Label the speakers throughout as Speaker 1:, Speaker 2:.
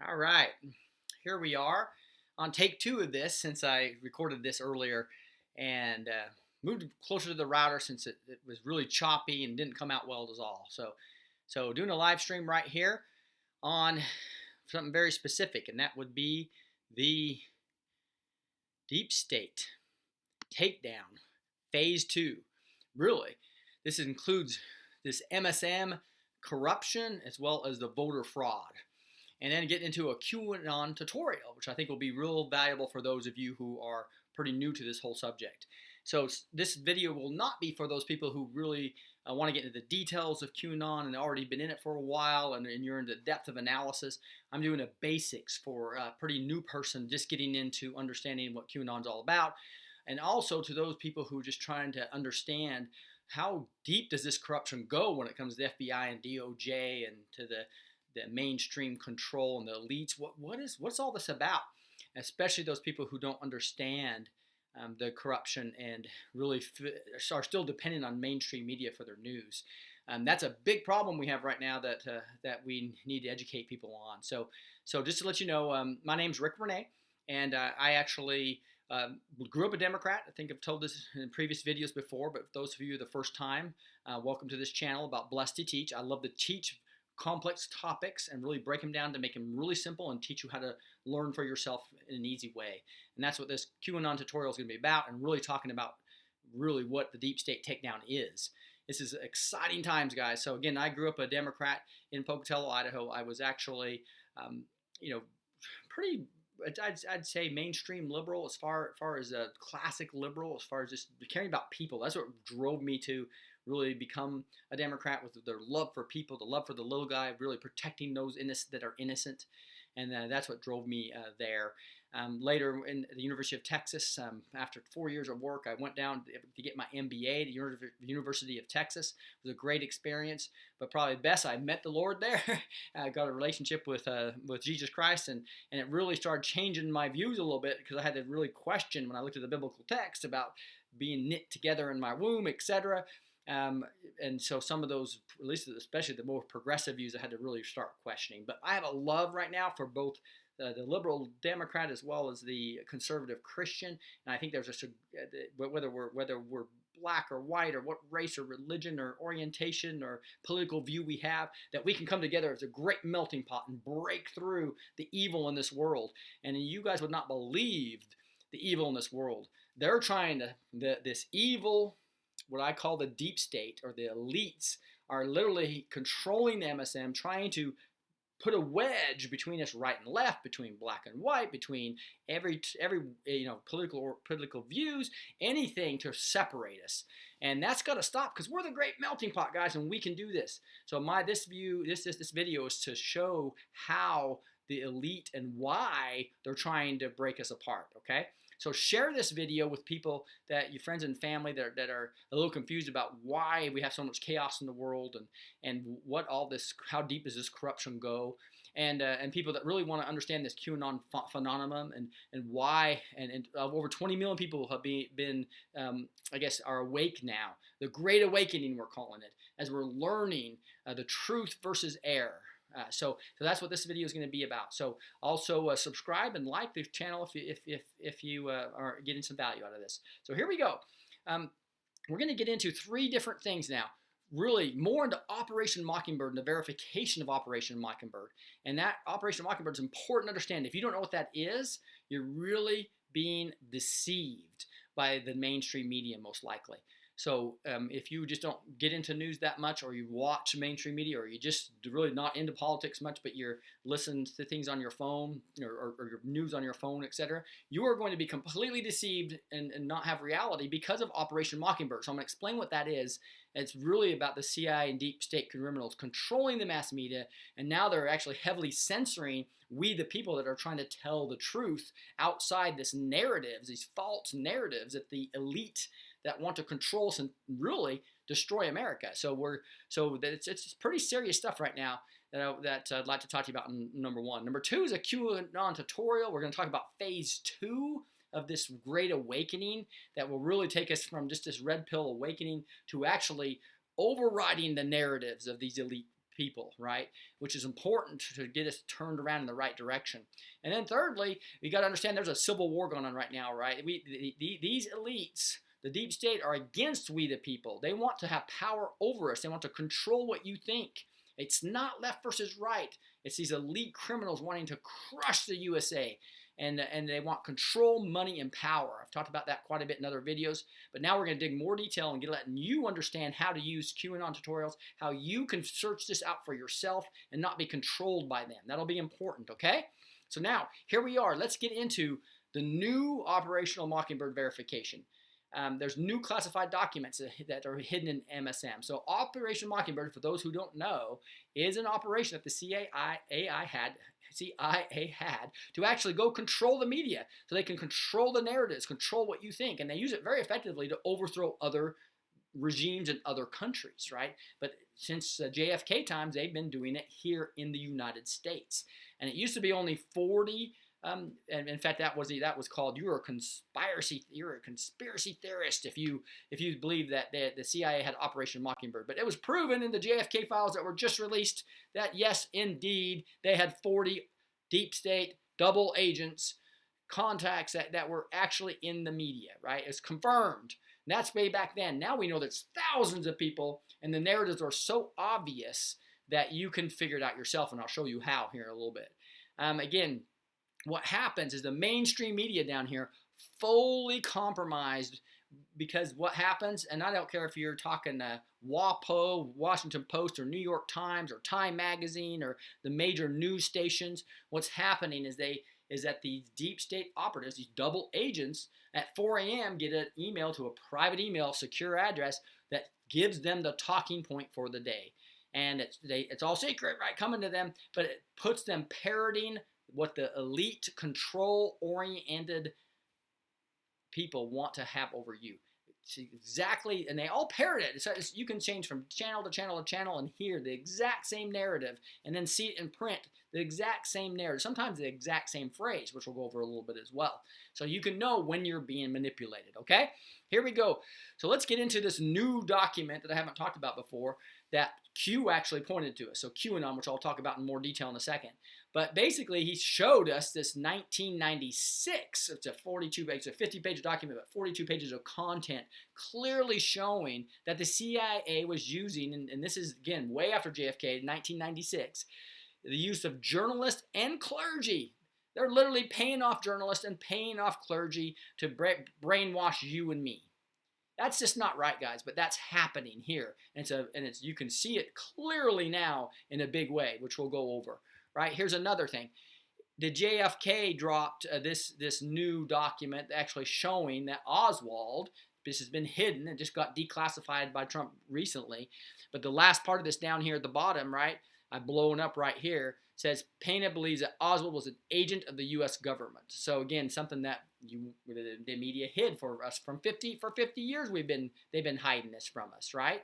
Speaker 1: All right, here we are on take two of this since I recorded this earlier and moved closer to the router since it was really choppy and didn't come out well at all. So doing a live stream right here on something very specific, and that would be the deep state takedown phase two. Really, this includes this MSM corruption as well as the voter fraud. And then get into a CueAnon tutorial, which I think will be real valuable for those of you who are pretty new to this whole subject. So this video will not be for those people who really want to get into the details of QAnon and already been in it for a while and you're in the depth of analysis. I'm doing a basics for a pretty new person just getting into understanding what QAnon's all about. And also to those people who are just trying to understand how deep does this corruption go when it comes to the FBI and DOJ and to the mainstream control and the elites. What's all this about? Especially those people who don't understand the corruption and really are still dependent on mainstream media for their news. That's a big problem we have right now that we need to educate people on. So just to let you know, my name's Rick Renee, and I actually grew up a Democrat. I think I've told this in previous videos before, but for those of you the first time, welcome to this channel about Blessed to Teach. I love to teach complex topics and really break them down to make them really simple and teach you how to learn for yourself in an easy way. And that's what this QAnon tutorial is going to be about, and really talking about really what the deep state takedown is. This is exciting times, guys. So again, I grew up a Democrat in Pocatello, Idaho. I was actually, pretty, I'd say mainstream liberal as far as a classic liberal, as far as just caring about people. That's what drove me to really become a Democrat, with their love for people, the love for the little guy, really protecting those that are innocent. And that's what drove me there. Later in the University of Texas, after 4 years of work, I went down to get my MBA at the University of Texas. It was a great experience, but probably best I met the Lord there. I got a relationship with Jesus Christ, and it really started changing my views a little bit, because I had to really question when I looked at the biblical text about being knit together in my womb, etc. And so some of those, at least especially the more progressive views, I had to really start questioning. But I have a love right now for both the liberal Democrat as well as the conservative Christian. And I think there's whether we're black or white or what race or religion or orientation or political view we have, that we can come together as a great melting pot and break through the evil in this world. And you guys would not believe the evil in this world. They're trying to, this evil, what I call the deep state, or the elites, are literally controlling the MSM, trying to put a wedge between us, right and left, between black and white, between every political views, anything to separate us. And that's got to stop, because we're the great melting pot, guys, and we can do this. So this video is to show how the elite and why they're trying to break us apart. Okay. So share this video with people, your friends and family that are a little confused about why we have so much chaos in the world, and what all this, how deep does this corruption go, and people that really want to understand this QAnon phenomenon, and why, and over 20 million people have been I guess, are awake now. The Great Awakening, we're calling it, as we're learning the truth versus error. So that's what this video is going to be about. So also subscribe and like this channel if you are getting some value out of this. So here we go. We're going to get into 3 different things now. Really more into Operation Mockingbird and the verification of Operation Mockingbird. And that Operation Mockingbird is important to understand. If you don't know what that is, you're really being deceived by the mainstream media, most likely. So if you just don't get into news that much, or you watch mainstream media, or you just really not into politics much, but you're listening to things on your phone, or your news on your phone, etc., you are going to be completely deceived and not have reality because of Operation Mockingbird. So I'm going to explain what that is. It's really about the CIA and deep state criminals controlling the mass media, and now they're actually heavily censoring we, the people that are trying to tell the truth outside this narratives, these false narratives that the elite that want to control us and really destroy America. So it's pretty serious stuff right now that I'd like to talk to you about. Number 1. Number 2 is a QAnon tutorial. We're going to talk about phase 2 of this great awakening that will really take us from just this red pill awakening to actually overriding the narratives of these elite people, right? Which is important to get us turned around in the right direction. And then thirdly, you got to understand there's a civil war going on right now, right? These elites, the deep state, are against we the people. They want to have power over us. They want to control what you think. It's not left versus right. It's these elite criminals wanting to crush the USA. And they want control, money, and power. I've talked about that quite a bit in other videos, but now we're going to dig more detail and letting you understand how to use CueAnon tutorials, how you can search this out for yourself and not be controlled by them. That'll be important, okay? So now, here we are. Let's get into the new Operational Mockingbird verification. There's new classified documents that are hidden in MSM. So Operation Mockingbird, for those who don't know, is an operation that the CIA had to actually go control the media so they can control the narratives, control what you think. And they use it very effectively to overthrow other regimes in other countries, right? But since JFK times, they've been doing it here in the United States. And it used to be only 40 and in fact, that was called you're a conspiracy theorist if you believe that the CIA had Operation Mockingbird. But it was proven in the JFK files that were just released that yes, indeed, they had 40 deep state double agents, contacts that were actually in the media. Right? It's confirmed. And that's way back then. Now we know there's thousands of people, and the narratives are so obvious that you can figure it out yourself. And I'll show you how here in a little bit. Again. What happens is the mainstream media down here fully compromised because what happens, and I don't care if you're talking WAPO, Washington Post, or New York Times, or Time Magazine, or the major news stations, what's happening is that these deep state operatives, these double agents, at 4 a.m. get an email to a private email secure address that gives them the talking point for the day. And it's all secret, right, coming to them, but it puts them parroting what the elite, control-oriented people want to have over you. It's exactly, and they all parrot it. You can change from channel to channel to channel and hear the exact same narrative, and then see it in print, the exact same narrative, sometimes the exact same phrase, which we'll go over a little bit as well. So you can know when you're being manipulated, okay? Here we go. So let's get into this new document that I haven't talked about before that Q actually pointed to us. So CueAnon, which I'll talk about in more detail in a second. But basically, he showed us this 1996, it's a 50-page document, but 42 pages of content, clearly showing that the CIA was using, and this is, again, way after JFK, 1996, the use of journalists and clergy. They're literally paying off journalists and paying off clergy to brainwash you and me. That's just not right, guys, but that's happening here. And you can see it clearly now in a big way, which we'll go over. Right, here's another thing. The JFK dropped this new document actually showing that Oswald, this has been hidden and just got declassified by Trump recently, but the last part of this down here at the bottom, right, I've blown up right here, says Pena believes that Oswald was an agent of the U.S. government. So again, something that the media hid for us for 50 years. They've been hiding this from us, right?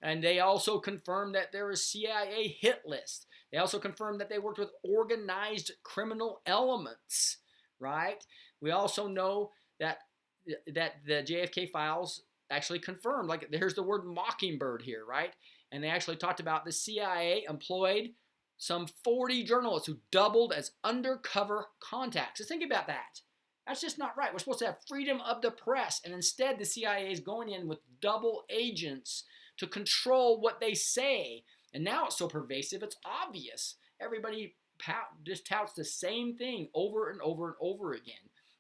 Speaker 1: And they also confirmed that there was CIA hit list. They also confirmed that they worked with organized criminal elements, right? We also know that the JFK files actually confirmed, like there's the word Mockingbird here, right? And they actually talked about the CIA employed some 40 journalists who doubled as undercover contacts. Just think about that. That's just not right. We're supposed to have freedom of the press, and instead the CIA is going in with double agents to control what they say. And now it's so pervasive, it's obvious. Everybody just touts the same thing over and over and over again.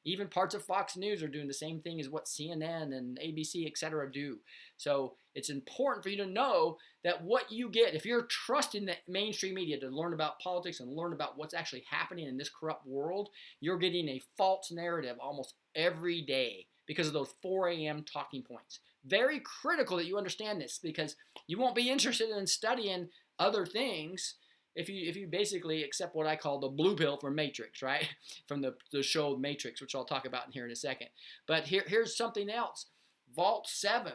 Speaker 1: Even parts of Fox News are doing the same thing as what CNN and ABC, etc. do. So it's important for you to know that what you get, if you're trusting the mainstream media to learn about politics and learn about what's actually happening in this corrupt world, you're getting a false narrative almost every day because of those 4 a.m. talking points. Very critical that you understand this, because you won't be interested in studying other things if you basically accept what I call the blue pill from Matrix, right? From the show Matrix, which I'll talk about in here in a second. But here's something else. Vault 7.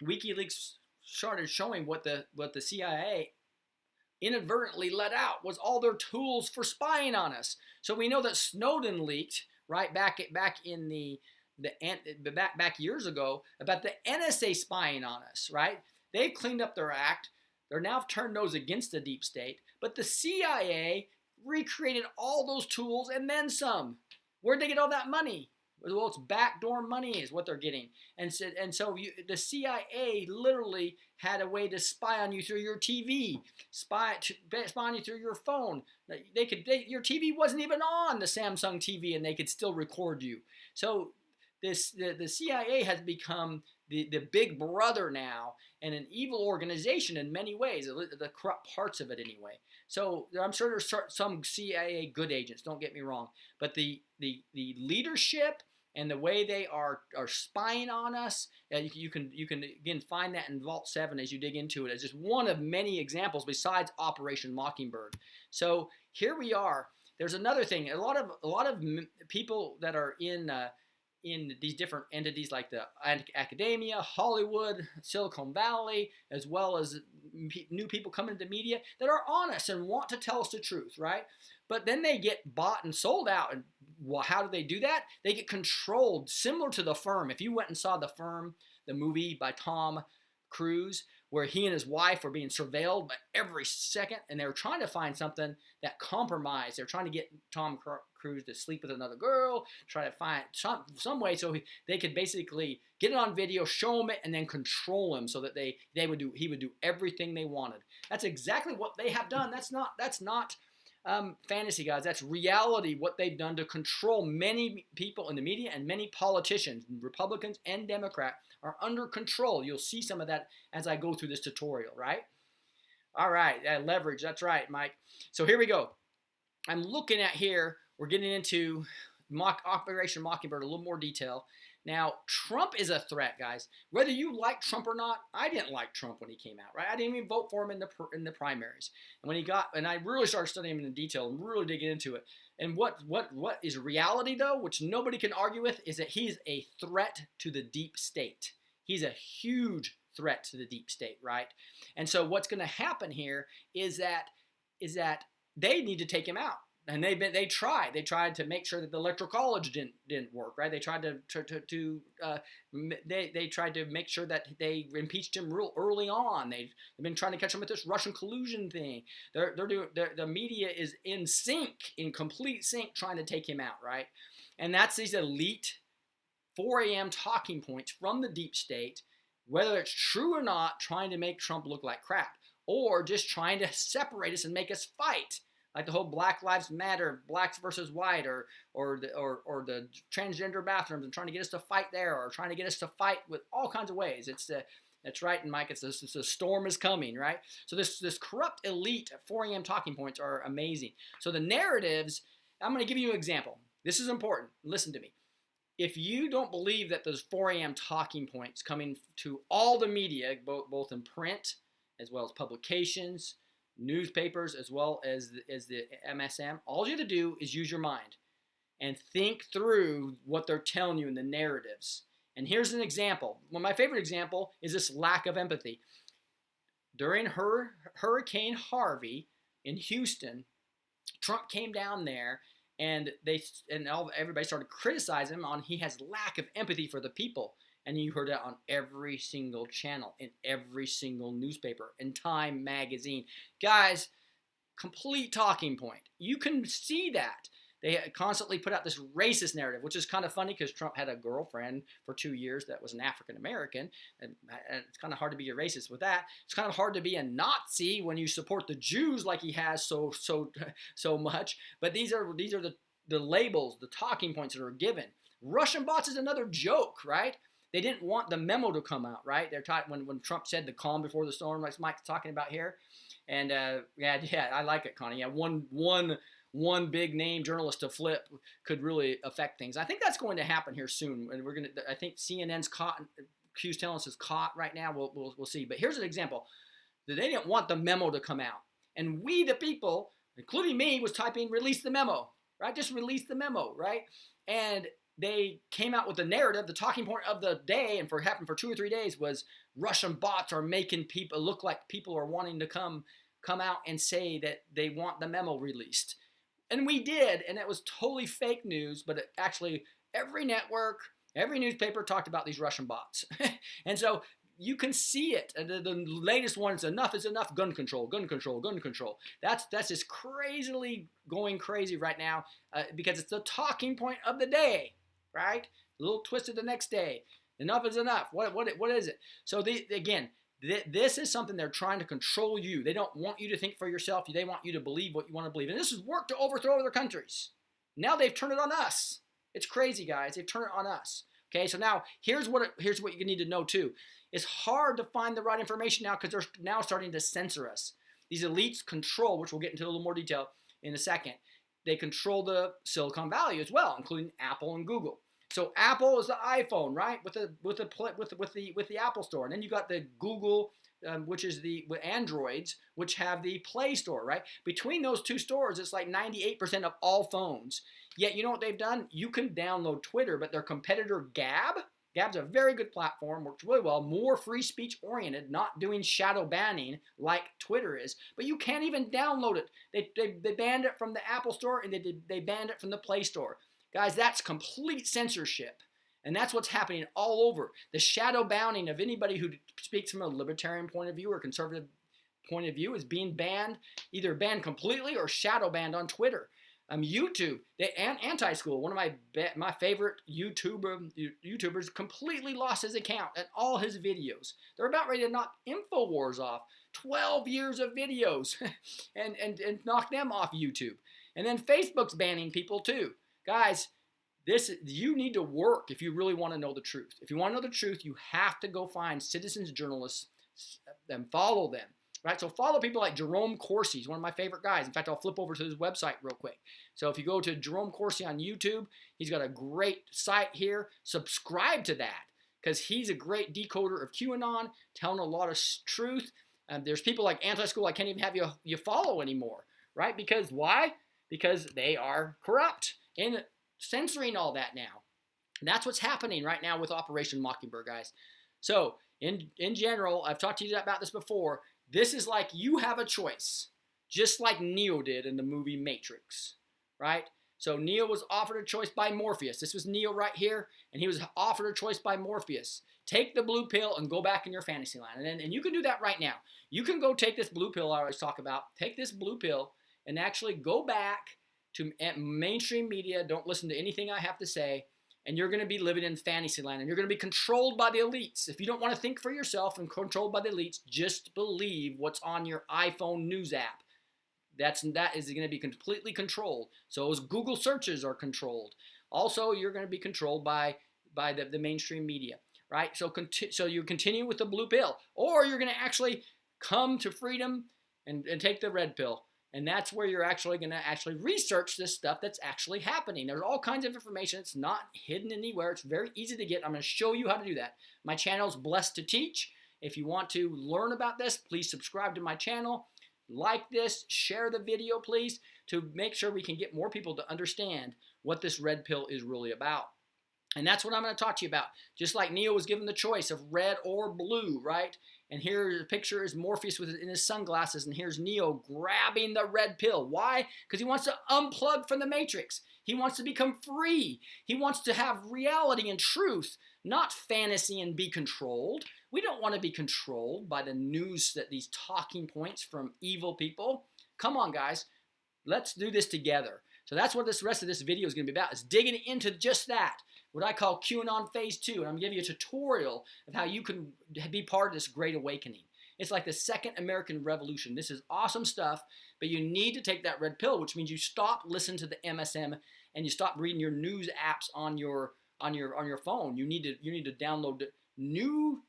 Speaker 1: WikiLeaks started showing what the CIA inadvertently let out was all their tools for spying on us. So we know that Snowden leaked right back years ago about the NSA spying on us, right? They've cleaned up their act. They're now turned those against the deep state. But the CIA recreated all those tools and then some. Where'd they get all that money? Well, it's backdoor money is what they're getting. And so the CIA literally had a way to spy on you through your TV, spy on you through your phone. Your TV wasn't even on the Samsung TV, and they could still record you. So the CIA has become the big brother now, and an evil organization in many ways, the corrupt parts of it anyway. So I'm sure there's some CIA good agents, don't get me wrong, but the leadership and the way they are spying on us, you can again find that in Vault 7 as you dig into it as just one of many examples besides Operation Mockingbird. So here we are. There's another thing. A lot of people that are in these different entities like the academia, Hollywood, Silicon Valley, as well as new people coming into media that are honest and want to tell us the truth, right? But then they get bought and sold out. And how do they do that? They get controlled, similar to The Firm. If you went and saw The Firm, the movie by Tom Cruise, where he and his wife were being surveilled by every second, and they were trying to find something that compromised. They were trying to get Tom Cruise to sleep with another girl, try to find some way so they could basically get it on video, show him it, and then control him so that he would do everything they wanted. That's exactly what they have done. That's not fantasy, guys. That's reality, what they've done to control many people in the media, and many politicians, Republicans and Democrats, are under control. You'll see some of that as I go through this tutorial, right? All right, leverage. That's right, Mike. So here we go. I'm looking at here, we're getting into Operation Mockingbird, a little more detail. Now, Trump is a threat, guys. Whether you like Trump or not, I didn't like Trump when he came out, right? I didn't even vote for him in the primaries. And I really started studying him in detail and really digging into it. And what is reality, though, which nobody can argue with, is that he's a threat to the deep state. He's a huge threat to the deep state, right? And so what's going to happen here is that they need to take him out. And they tried to make sure that the electoral college didn't work, right? They tried they tried to make sure that they impeached him real early on. They've been trying to catch him with this Russian collusion thing. The media is in complete sync, trying to take him out, right? And that's these elite 4 a.m. talking points from the deep state, whether it's true or not, trying to make Trump look like crap, or just trying to separate us and make us fight. Like the whole Black Lives Matter, blacks versus white, or the transgender bathrooms, and trying to get us to fight there, or trying to get us to fight with all kinds of ways. That's right, and Mike. It's the storm is coming, right? So this corrupt elite 4 a.m. talking points are amazing. So the narratives. I'm going to give you an example. This is important. Listen to me. If you don't believe that those 4 a.m. talking points coming to all the media, both in print as well as publications, newspapers, as well as the MSM, all you have to do is use your mind and think through what they're telling you in the narratives. And here's an example. Well, my favorite example is this lack of empathy. During Hurricane Harvey in Houston, Trump came down there, and everybody started criticizing him on he has lack of empathy for the people. And you heard that on every single channel, in every single newspaper, in Time magazine. Guys, complete talking point. You can see that. They constantly put out this racist narrative, which is kind of funny because Trump had a girlfriend for 2 years that was an African American. And it's kind of hard to be a racist with that. It's kind of hard to be a Nazi when you support the Jews like he has so much. But these are the labels, the talking points that are given. Russian bots is another joke, right? They didn't want the memo to come out, right? They're when Trump said the calm before the storm, like Mike's talking about here. And yeah, I like it, Connie. Yeah, one big name journalist to flip could really affect things. I think that's going to happen here soon, and I think CNN's caught. Q's telling us is caught right now. We'll see. But here's an example. They didn't want the memo to come out, and we, the people, including me, was typing "release the memo," right? Just release the memo, right? And they came out with the narrative, the talking point of the day, and happened for 2 or 3 days, was Russian bots are making people look like people are wanting to come out and say that they want the memo released. And we did, and it was totally fake news, but actually every network, every newspaper talked about these Russian bots. And so you can see it. The latest one is enough is enough. Gun control, gun control, gun control. That's just crazily going crazy right now because it's the talking point of the day, right? A little twisted the next day. Enough is enough. What is it? So again, this is something they're trying to control you. They don't want you to think for yourself. They want you to believe what you want to believe. And this has worked to overthrow other countries. Now they've turned it on us. It's crazy, guys. They've turned it on us. Okay, so now here's what you need to know too. It's hard to find the right information now because they're now starting to censor us. These elites control, which we'll get into a little more detail in a second. They control the Silicon Valley as well, including Apple and Google. So Apple is the iPhone, right, with the Apple Store, and then you got the Google, which is with Androids, which have the Play Store, right? Between those two stores, it's like 98% of all phones. Yet you know what they've done? You can download Twitter, but their competitor Gab's a very good platform, works really well, more free speech oriented, not doing shadow banning like Twitter is. But you can't even download it. They banned it from the Apple Store and they banned it from the Play Store. Guys, that's complete censorship. And that's what's happening all over. The shadow banning of anybody who speaks from a libertarian point of view or conservative point of view is being banned, either banned completely or shadow banned on Twitter. YouTube, Anti-School, one of my favorite YouTubers, completely lost his account and all his videos. They're about ready to knock InfoWars off. 12 years of videos and knock them off YouTube. And then Facebook's banning people too. Guys, you need to work if you really want to know the truth. If you want to know the truth, you have to go find citizens journalists and follow them. Right, so follow people like Jerome Corsi. He's one of my favorite guys. In fact, I'll flip over to his website real quick. So if you go to Jerome Corsi on YouTube, he's got a great site here. Subscribe to that because he's a great decoder of QAnon, telling a lot of truth. There's people like Anti-School I can't even have you follow anymore, right? Because why? Because they are corrupt and censoring all that now. And that's what's happening right now with Operation Mockingbird, guys. So in general, I've talked to you about this before. This is like you have a choice, just like Neo did in the movie Matrix, right? So Neo was offered a choice by Morpheus. This was Neo right here, and he was offered a choice by Morpheus. Take the blue pill and go back in your fantasy land. And you can do that right now. You can go take this blue pill I always talk about. Take this blue pill and actually go back to mainstream media. Don't listen to anything I have to say. And you're going to be living in fantasy land, and you're going to be controlled by the elites. If you don't want to think for yourself and controlled by the elites, just believe what's on your iPhone news app. That is going to be completely controlled. So as Google searches are controlled. Also, you're going to be controlled by the mainstream media, right? So you continue with the blue pill, or you're going to actually come to freedom and take the red pill. And that's where you're actually going to research this stuff that's actually happening. There's all kinds of information. It's not hidden anywhere. It's very easy to get. I'm going to show you how to do that. My channel is Blessed to Teach. If you want to learn about this, please subscribe to my channel. Like this. Share the video, please, to make sure we can get more people to understand what this red pill is really about. And that's what I'm going to talk to you about. Just like Neo was given the choice of red or blue, right? And here the picture is Morpheus in his sunglasses, and here's Neo grabbing the red pill. Why? Because he wants to unplug from the Matrix. He wants to become free. He wants to have reality and truth, not fantasy and be controlled. We don't want to be controlled by the news, that these talking points from evil people. Come on, guys. Let's do this together. So that's what this rest of this video is going to be about, is digging into just that. What I call QAnon Phase 2, and I'm going to give you a tutorial of how you can be part of this great awakening. It's like the second American Revolution. This is awesome stuff, but you need to take that red pill, which means you stop listening to the MSM and you stop reading your news apps on your phone. You need to download new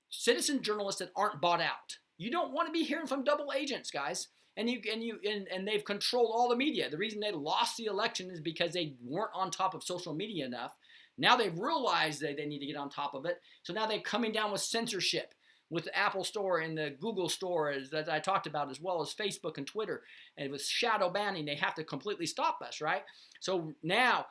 Speaker 1: citizen journalists that aren't bought out. You don't want to be hearing from double agents, guys. And they've controlled all the media. The reason they lost the election is because they weren't on top of social media enough. Now they've realized that they need to get on top of it. So now they're coming down with censorship with the Apple Store and the Google Store, that I talked about, as well as Facebook and Twitter. And with shadow banning, they have to completely stop us, right? So now,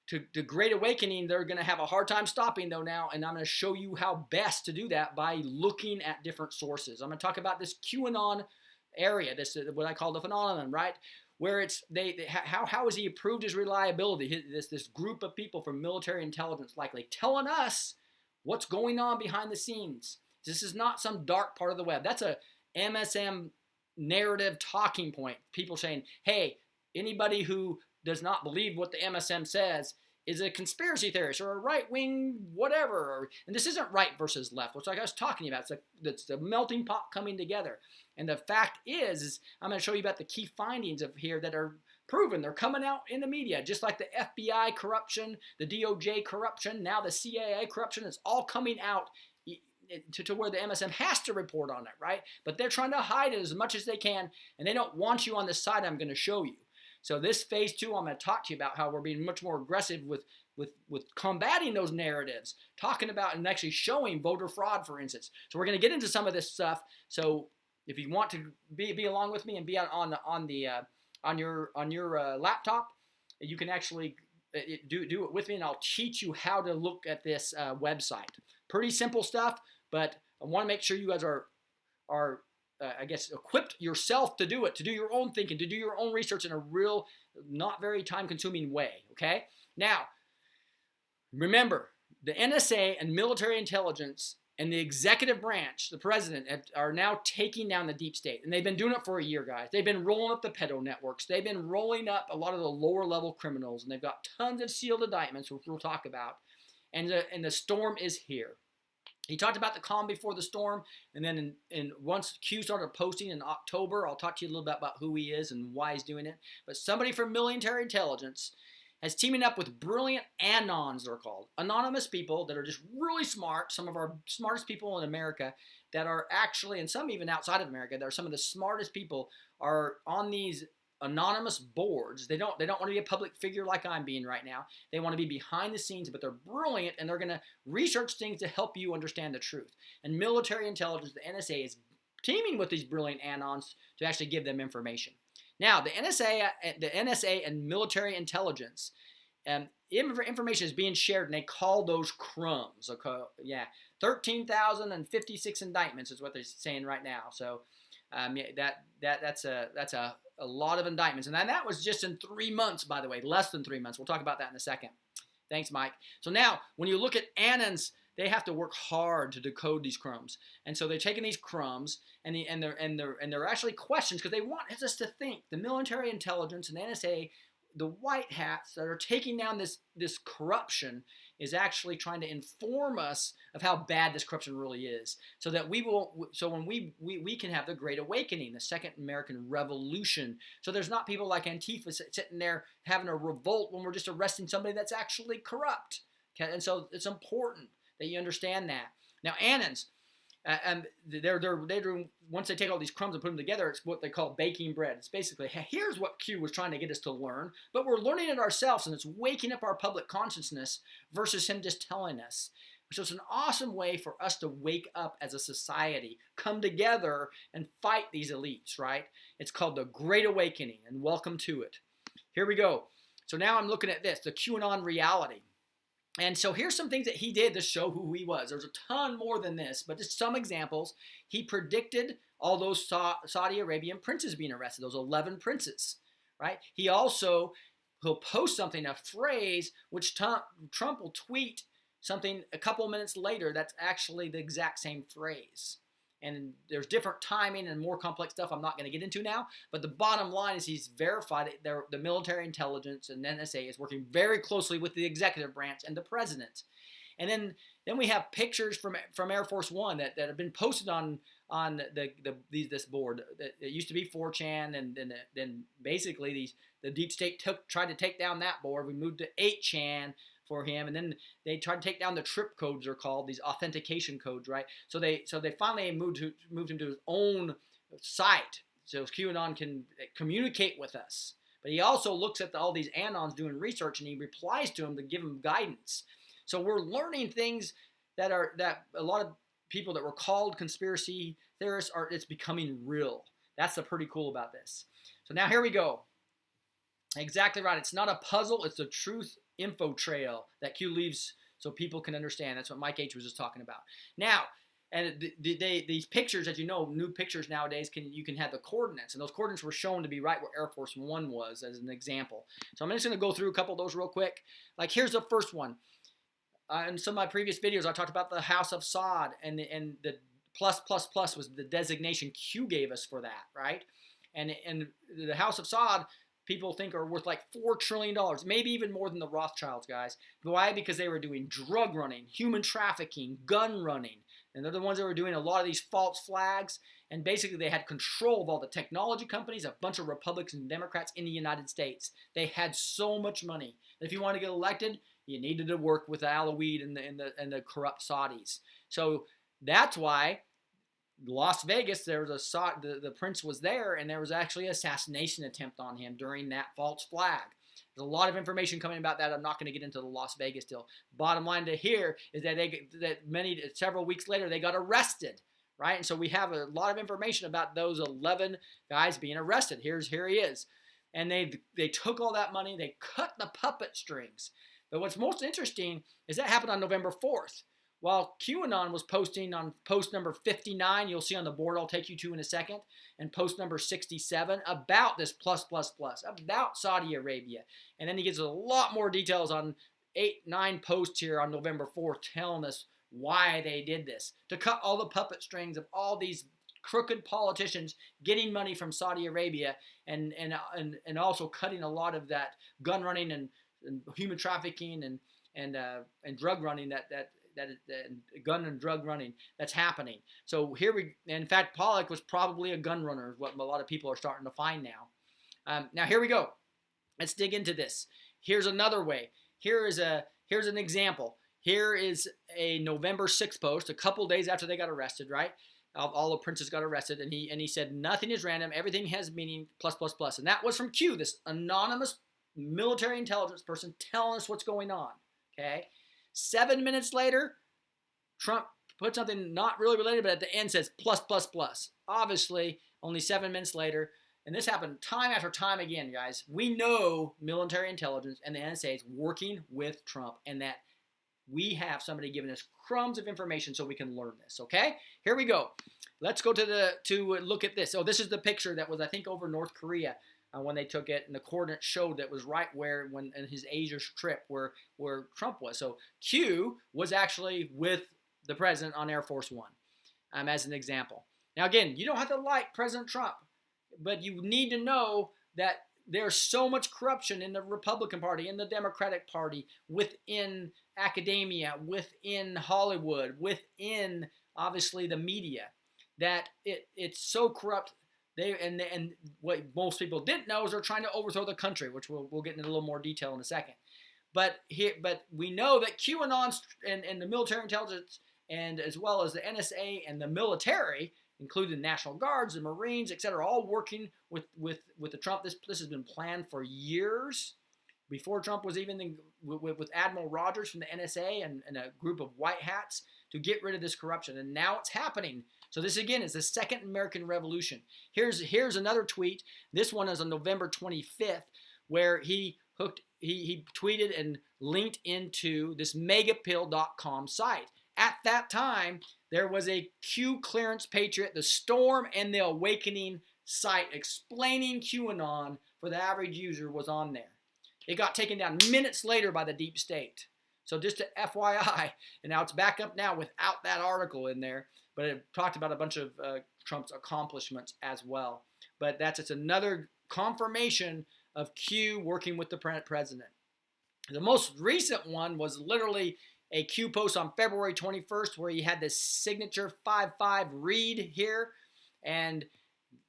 Speaker 1: to the Great Awakening, they're going to have a hard time stopping, though, now. And I'm going to show you how best to do that by looking at different sources. I'm going to talk about this QAnon area, this what I call the phenomenon, right? Where it's how has he proved his reliability? This group of people from military intelligence likely telling us what's going on behind the scenes. This is not some dark part of the web. That's a MSM narrative talking point. People saying, hey, anybody who does not believe what the MSM says is a conspiracy theorist or a right-wing whatever. And this isn't right versus left, which like I was talking about. It's the melting pot coming together. And the fact is I'm going to show you about the key findings of here that are proven. They're coming out in the media, just like the FBI corruption, the DOJ corruption, now the CIA corruption. It's all coming out to where the MSM has to report on it, right? But they're trying to hide it as much as they can, and they don't want you on the side I'm going to show you. So this phase 2, I'm going to talk to you about how we're being much more aggressive with combating those narratives, talking about and actually showing voter fraud, for instance. So we're going to get into some of this stuff. So if you want to be along with me and be on your laptop, you can actually do it with me, and I'll teach you how to look at this website. Pretty simple stuff, but I want to make sure you guys are I guess, equipped yourself to do it, to do your own thinking, to do your own research in a real, not very time-consuming way, okay? Now, remember, the NSA and military intelligence and the executive branch, the president, are now taking down the deep state. And they've been doing it for a year, guys. They've been rolling up the pedo networks. They've been rolling up a lot of the lower-level criminals, and they've got tons of sealed indictments, which we'll talk about. And the storm is here. He talked about the calm before the storm, and then once Q started posting in October, I'll talk to you a little bit about who he is and why he's doing it. But somebody from military intelligence has teaming up with brilliant Anons, they're called. Anonymous people that are just really smart, some of our smartest people in America that are actually, and some even outside of America, that are some of the smartest people are on these anonymous boards. They don't want to be a public figure like I'm being right now. They want to be behind the scenes, but they're brilliant, and they're going to research things to help you understand the truth. And military intelligence, the NSA, is teaming with these brilliant Anons to actually give them information. Now, the NSA and military intelligence, information is being shared, and they call those crumbs. Okay, yeah, 13,056 indictments is what they're saying right now. So, that's a lot of indictments. And that was just in 3 months, by the way, less than 3 months. We'll talk about that in a second. Thanks, Mike. So now, when you look at Anons, they have to work hard to decode these crumbs. And so they're taking these crumbs, and they're actually questions, because they want us to think. The military intelligence and the NSA, the white hats that are taking down this corruption, is actually trying to inform us of how bad this corruption really is, so that when we can have the Great Awakening, the Second American Revolution. So there's not people like Antifa sitting there having a revolt when we're just arresting somebody that's actually corrupt. Okay? And so it's important that you understand that. Now, Anons, they're doing, once they take all these crumbs and put them together, it's what they call baking bread. It's basically, hey, here's what Q was trying to get us to learn, but we're learning it ourselves, and it's waking up our public consciousness versus him just telling us. So it's an awesome way for us to wake up as a society, come together and fight these elites, right? It's called the Great Awakening, and welcome to it. Here we go. So now I'm looking at this, the QAnon reality. And so here's some things that he did to show who he was. There's a ton more than this, but just some examples. He predicted all those Saudi Arabian princes being arrested, those 11 princes, right? He'll post something, a phrase, which Trump will tweet something a couple minutes later that's actually the exact same phrase. And there's different timing and more complex stuff I'm not going to get into now. But the bottom line is he's verified that the military intelligence and NSA is working very closely with the executive branch and the president. And then we have pictures from Air Force One that have been posted on this board. It used to be 4chan, and then basically the deep state tried to take down that board. We moved to 8chan for him, and then they tried to take down the trip codes, are called, these authentication codes, right? So they finally moved him to his own site, so QAnon can communicate with us. But he also looks at all these Anons doing research, and he replies to them to give him guidance. So we're learning things that a lot of people that were called conspiracy theorists it's becoming real. That's the pretty cool about this. So now here we go. Exactly right. It's not a puzzle. It's the truth info trail that Q leaves so people can understand. That's what Mike H was just talking about. Now, and these pictures, as you know, new pictures nowadays, you can have the coordinates, and those coordinates were shown to be right where Air Force One was, as an example. So I'm just going to go through a couple of those real quick. Like, here's the first one. In some of my previous videos, I talked about the House of Saud and the plus plus plus was the designation Q gave us for that, right? And the House of Saud, people think are worth like $4 trillion, maybe even more than the Rothschilds, guys. Why? Because they were doing drug running, human trafficking, gun running. And they're the ones that were doing a lot of these false flags. And basically they had control of all the technology companies, a bunch of Republicans and Democrats in the United States. They had so much money. If you want to get elected, you needed to work with the Alawid and the corrupt Saudis. So that's why Las Vegas, there was the prince was there, and there was actually an assassination attempt on him during that false flag. There's a lot of information coming about that. I'm not going to get into the Las Vegas deal. Bottom line to here is that several weeks later they got arrested, right? And so we have a lot of information about those 11 guys being arrested. Here he is, and they took all that money, they cut the puppet strings. But what's most interesting is that happened on November 4th. While QAnon was posting on post number 59, you'll see on the board I'll take you to in a second, and post number 67 about this about Saudi Arabia. And then he gives a lot more details on 8-9 posts here on November 4th telling us why they did this. To cut all the puppet strings of all these crooked politicians getting money from Saudi Arabia and also cutting a lot of that gun running and human trafficking and drug running that gun and drug running that's happening. So in fact, Pollock was probably a gun runner, is what a lot of people are starting to find now. Now here we go. Let's dig into this. Here's another way. Here's an example. Here is a November 6th post, a couple days after they got arrested, right? All the princes got arrested, and he said nothing is random, everything has meaning, plus plus plus. And that was from Q, this anonymous military intelligence person telling us what's going on. Okay. 7 minutes later, Trump put something not really related, but at the end says plus, plus, plus. Obviously, only 7 minutes later, and this happened time after time again, guys. We know military intelligence and the NSA is working with Trump, and that we have somebody giving us crumbs of information so we can learn this, okay? Here we go. Let's go to look at this. So this is the picture that was, I think, over North Korea. When they took it, and the coordinates showed that was right where in his Asia trip where Trump was. So Q was actually with the president on Air Force One, as an example. Now again, you don't have to like President Trump, but you need to know that there's so much corruption in the Republican Party, in the Democratic Party, within academia, within Hollywood, within obviously the media, that it's so corrupt. And what most people didn't know is they're trying to overthrow the country, which we'll get into a little more detail in a second. But we know that QAnon and the military intelligence, and as well as the NSA and the military, including the National Guards, the Marines, etc., all working with the Trump. This has been planned for years, before Trump was even with Admiral Rogers from the NSA and a group of white hats to get rid of this corruption. And now it's happening. So this again is the second American Revolution. Here's another tweet. This one is on November 25th, where he tweeted and linked into this megapill.com site. At that time, there was a Q Clearance Patriot, the Storm and the Awakening site explaining QAnon for the average user was on there. It got taken down minutes later by the deep state. So just to FYI, and now it's back up now without that article in there, but it talked about a bunch of Trump's accomplishments as well. But it's another confirmation of Q working with the president. The most recent one was literally a Q post on February 21st where he had this signature 5-5 read here, and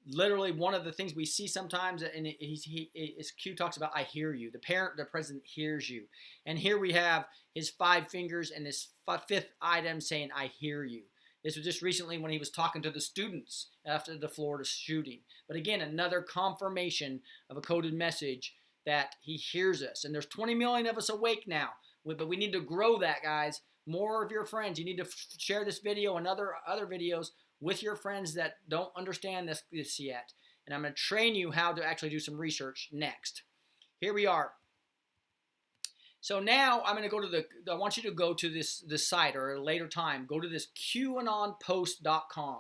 Speaker 1: literally one of the things we see sometimes, and Q talks about, I hear you. The president hears you. And here we have his 5 fingers and this 5th item saying, I hear you. This was just recently when he was talking to the students after the Florida shooting. But again, another confirmation of a coded message that he hears us. And there's 20 million of us awake now. But we need to grow that, guys. More of your friends. You need to share this video and other videos with your friends that don't understand this yet. And I'm going to train you how to actually do some research next. Here we are. So now I'm going to go to I want you to go to this site, or at a later time, go to this QAnonpost.com.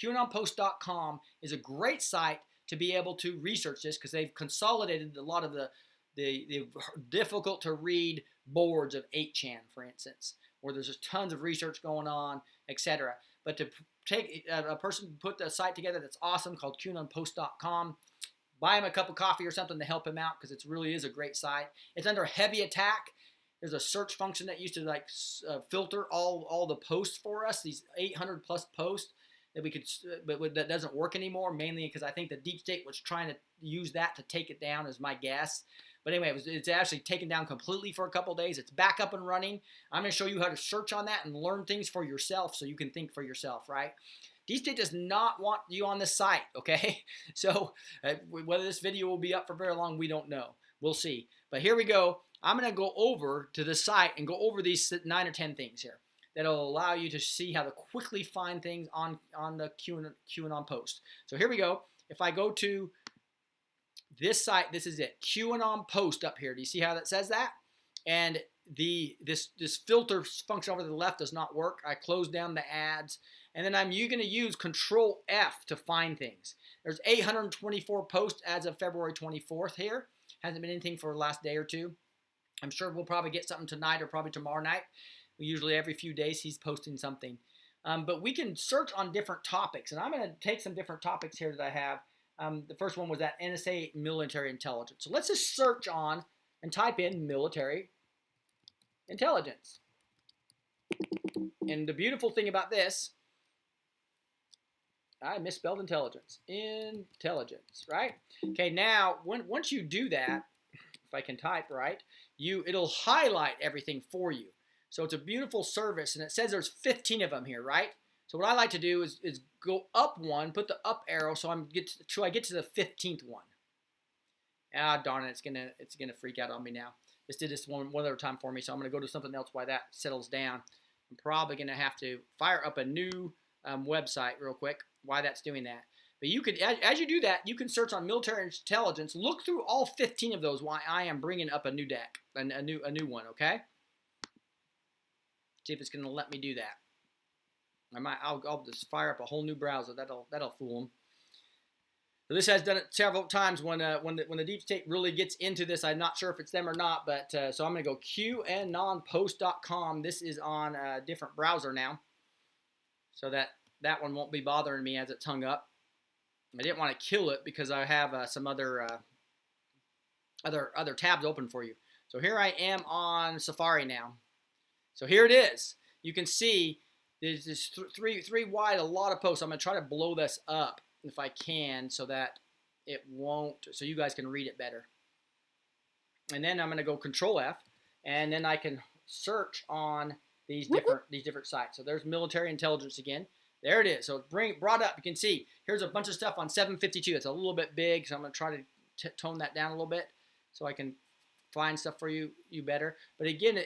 Speaker 1: QAnonpost.com is a great site to be able to research this, because they've consolidated a lot of the difficult to read boards of 8chan, for instance, where there's just tons of research going on, etc. But to a person put the site together that's awesome called CueAnonPost.com. Buy him a cup of coffee or something to help him out because it really is a great site. It's under heavy attack. There's a search function that used to like filter all the posts for us, these 800 plus posts that we could, but that doesn't work anymore, mainly because I think the deep state was trying to use that to take it down, is my guess. But anyway, it's actually taken down completely for a couple of days. It's back up and running. I'm going to show you how to search on that and learn things for yourself so you can think for yourself, right? Deep State does not want you on this site, okay? So whether this video will be up for very long, we don't know. We'll see. But here we go. I'm going to go over to the site and go over these 9 or 10 things here that'll allow you to see how to quickly find things on the QAnon post. So here we go. If I go to this site, this is it, QAnon post up here. Do you see how that says that? And this filter function over to the left does not work. I close down the ads. And then you're going to use Control F to find things. There's 824 posts as of February 24th here. Hasn't been anything for the last day or two. I'm sure we'll probably get something tonight or probably tomorrow night. Usually every few days he's posting something. But we can search on different topics. And I'm going to take some different topics here that I have. The first one was that NSA military intelligence. So let's just search on and type in military intelligence. And the beautiful thing about this, I misspelled intelligence. Intelligence, right? Okay, now once you do that, if I can type right, it'll highlight everything for you. So it's a beautiful service, and it says there's 15 of them here, right? So what I like to do is go up one, put the up arrow, so I get to the 15th one. Ah, darn it, it's gonna freak out on me now. This did this one other time for me, so I'm gonna go to something else while that settles down. I'm probably gonna have to fire up a new website real quick. Why that's doing that. But you could, as you do that, you can search on military intelligence. Look through all 15 of those while I am bringing up a new deck, a new one. Okay. See if it's going to let me do that. I'll just fire up a whole new browser. That'll fool them. So this has done it several times when the deep state really gets into this. I'm not sure if it's them or not, but so I'm going to go CueAnonPost.com. This is on a different browser now, so that one won't be bothering me as it's hung up. I didn't want to kill it because I have some other tabs open for you. So here I am on Safari now. So here it is. You can see there's this three wide, a lot of posts. I'm going to try to blow this up if I can so that it won't, so you guys can read it better. And then I'm going to go Control F, and then I can search on these different sites. So there's military intelligence again. There it is. So it's brought up. You can see here's a bunch of stuff on 752. It's a little bit big, so I'm going to try to tone that down a little bit so I can find stuff for you better. But again,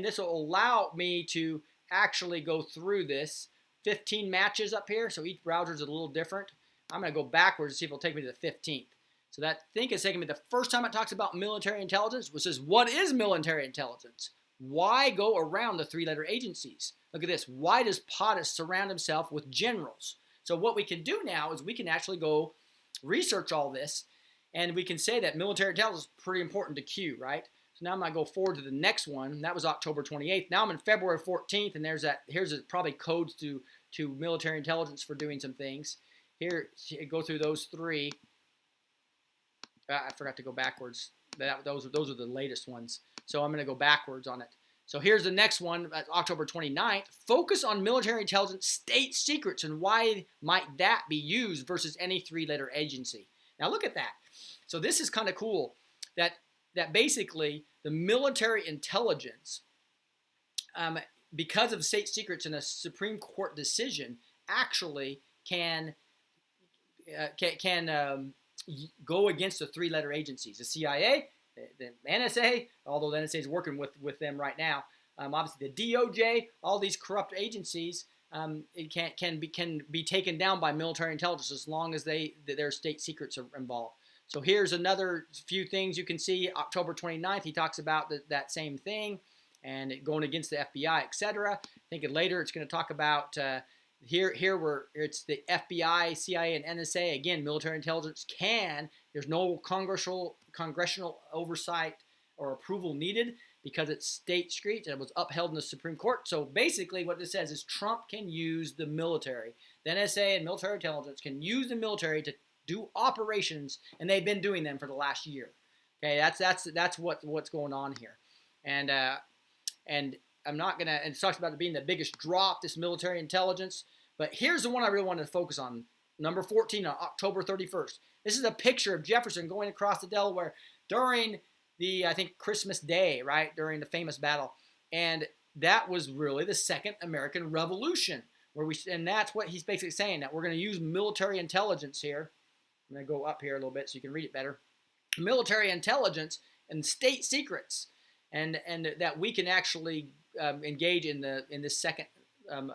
Speaker 1: this will allow me to actually go through this 15 matches up here. So each browser is a little different. I'm going to go backwards to see if it'll take me to the 15th. So that thing is taking me the first time it talks about military intelligence, which is what is military intelligence? Why go around the 3-letter agencies? Look at this. Why does POTUS surround himself with generals? So what we can do now is we can actually go research all this, and we can say that military intelligence is pretty important to Q, right? So now I'm going to go forward to the next one. That was October 28th. Now I'm in February 14th, and here's probably codes to military intelligence for doing some things. Here, go through those 3. I forgot to go backwards. Those are the latest ones. So I'm going to go backwards on it. So here's the next one, October 29th. Focus on military intelligence state secrets and why might that be used versus any 3-letter agency. Now look at that. So this is kind of cool that basically the military intelligence, because of state secrets in a Supreme Court decision, actually can go against the 3-letter agencies, the CIA, the NSA, although the NSA is working with them right now. Obviously, the DOJ, all these corrupt agencies, it can be taken down by military intelligence as long as their state secrets are involved. So here's another few things you can see. October 29th, he talks about that same thing and going against the FBI, etc. I think later it's going to talk about here where it's the FBI, CIA, and NSA. Again, military intelligence there's no congressional oversight or approval needed because it's state secret and it was upheld in the Supreme Court. So basically what this says is Trump can use the military. The NSA and military intelligence can use the military to do operations, and they've been doing them for the last year. Okay, that's what's going on here. And I'm not going to, and it talks about it being the biggest drop, this military intelligence. But here's the one I really wanted to focus on. Number 14 on October 31st. This is a picture of Jefferson going across the Delaware during the, I think, Christmas Day, right? During the famous battle. And that was really the Second American Revolution. And that's what he's basically saying, that we're going to use military intelligence here. I'm going to go up here a little bit so you can read it better. Military intelligence and state secrets. And that we can actually engage in this Second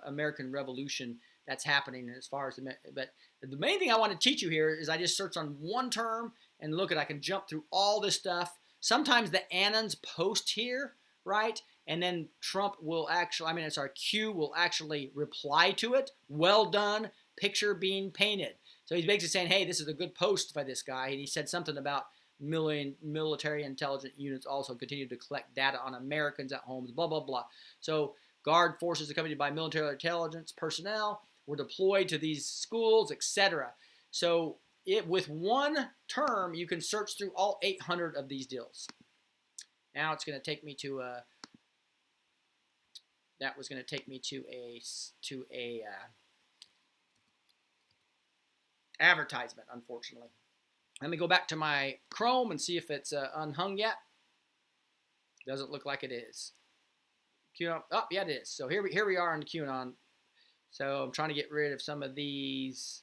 Speaker 1: American Revolution that's happening as far as but the main thing I want to teach you here is I just search on one term and look at, I can jump through all this stuff. Sometimes the Anons post here, right? And then Trump will actually, Q will actually reply to it. Well done, picture being painted. So he's basically saying, hey, this is a good post by this guy. And he said something about military intelligence units also continue to collect data on Americans at homes, blah, blah, blah. So guard forces accompanied by military intelligence personnel were deployed to these schools, etc. So with one term, you can search through all 800 of these deals. Now it's going to take me to that was going to take me to a advertisement, unfortunately. Let me go back to my Chrome and see if it's unhung yet. Doesn't look like it is. QAnon, oh, yeah, it is. So here we are on QAnon. So I'm trying to get rid of some of these.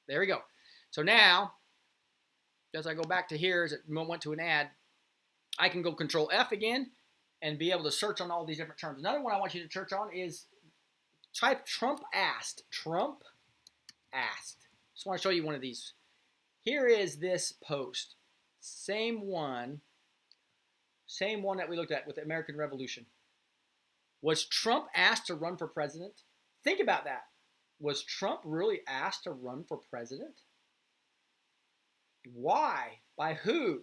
Speaker 1: There we go. So now, as I go back to here, as it went to an ad, I can go Control F again and be able to search on all these different terms. Another one I want you to search on is type Trump asked. Trump asked. Just want to show you one of these. Here is this post. Same one that we looked at with the American Revolution. Was Trump asked to run for president? Think about that. Was Trump really asked to run for president? Why? By who?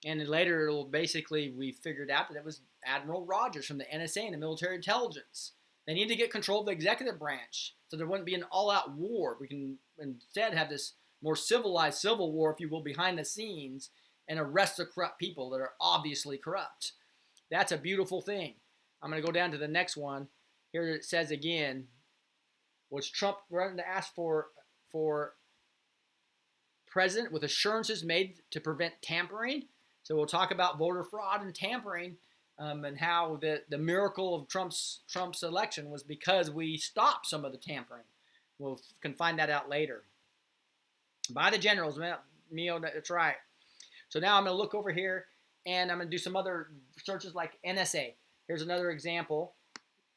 Speaker 1: And then later, it'll basically, we figured out that it was Admiral Rogers from the NSA and the military intelligence. They need to get control of the executive branch so there wouldn't be an all-out war. We can instead have this more civilized civil war, if you will, behind the scenes and arrest the corrupt people that are obviously corrupt. That's a beautiful thing. I'm going to go down to the next one. Here it says again, was Trump running to ask for president with assurances made to prevent tampering? So we'll talk about voter fraud and tampering and how the miracle of Trump's election was because we stopped some of the tampering. We can find that out later. By the generals, Mio, that's right. So now I'm going to look over here and I'm going to do some other searches like NSA. Here's another example.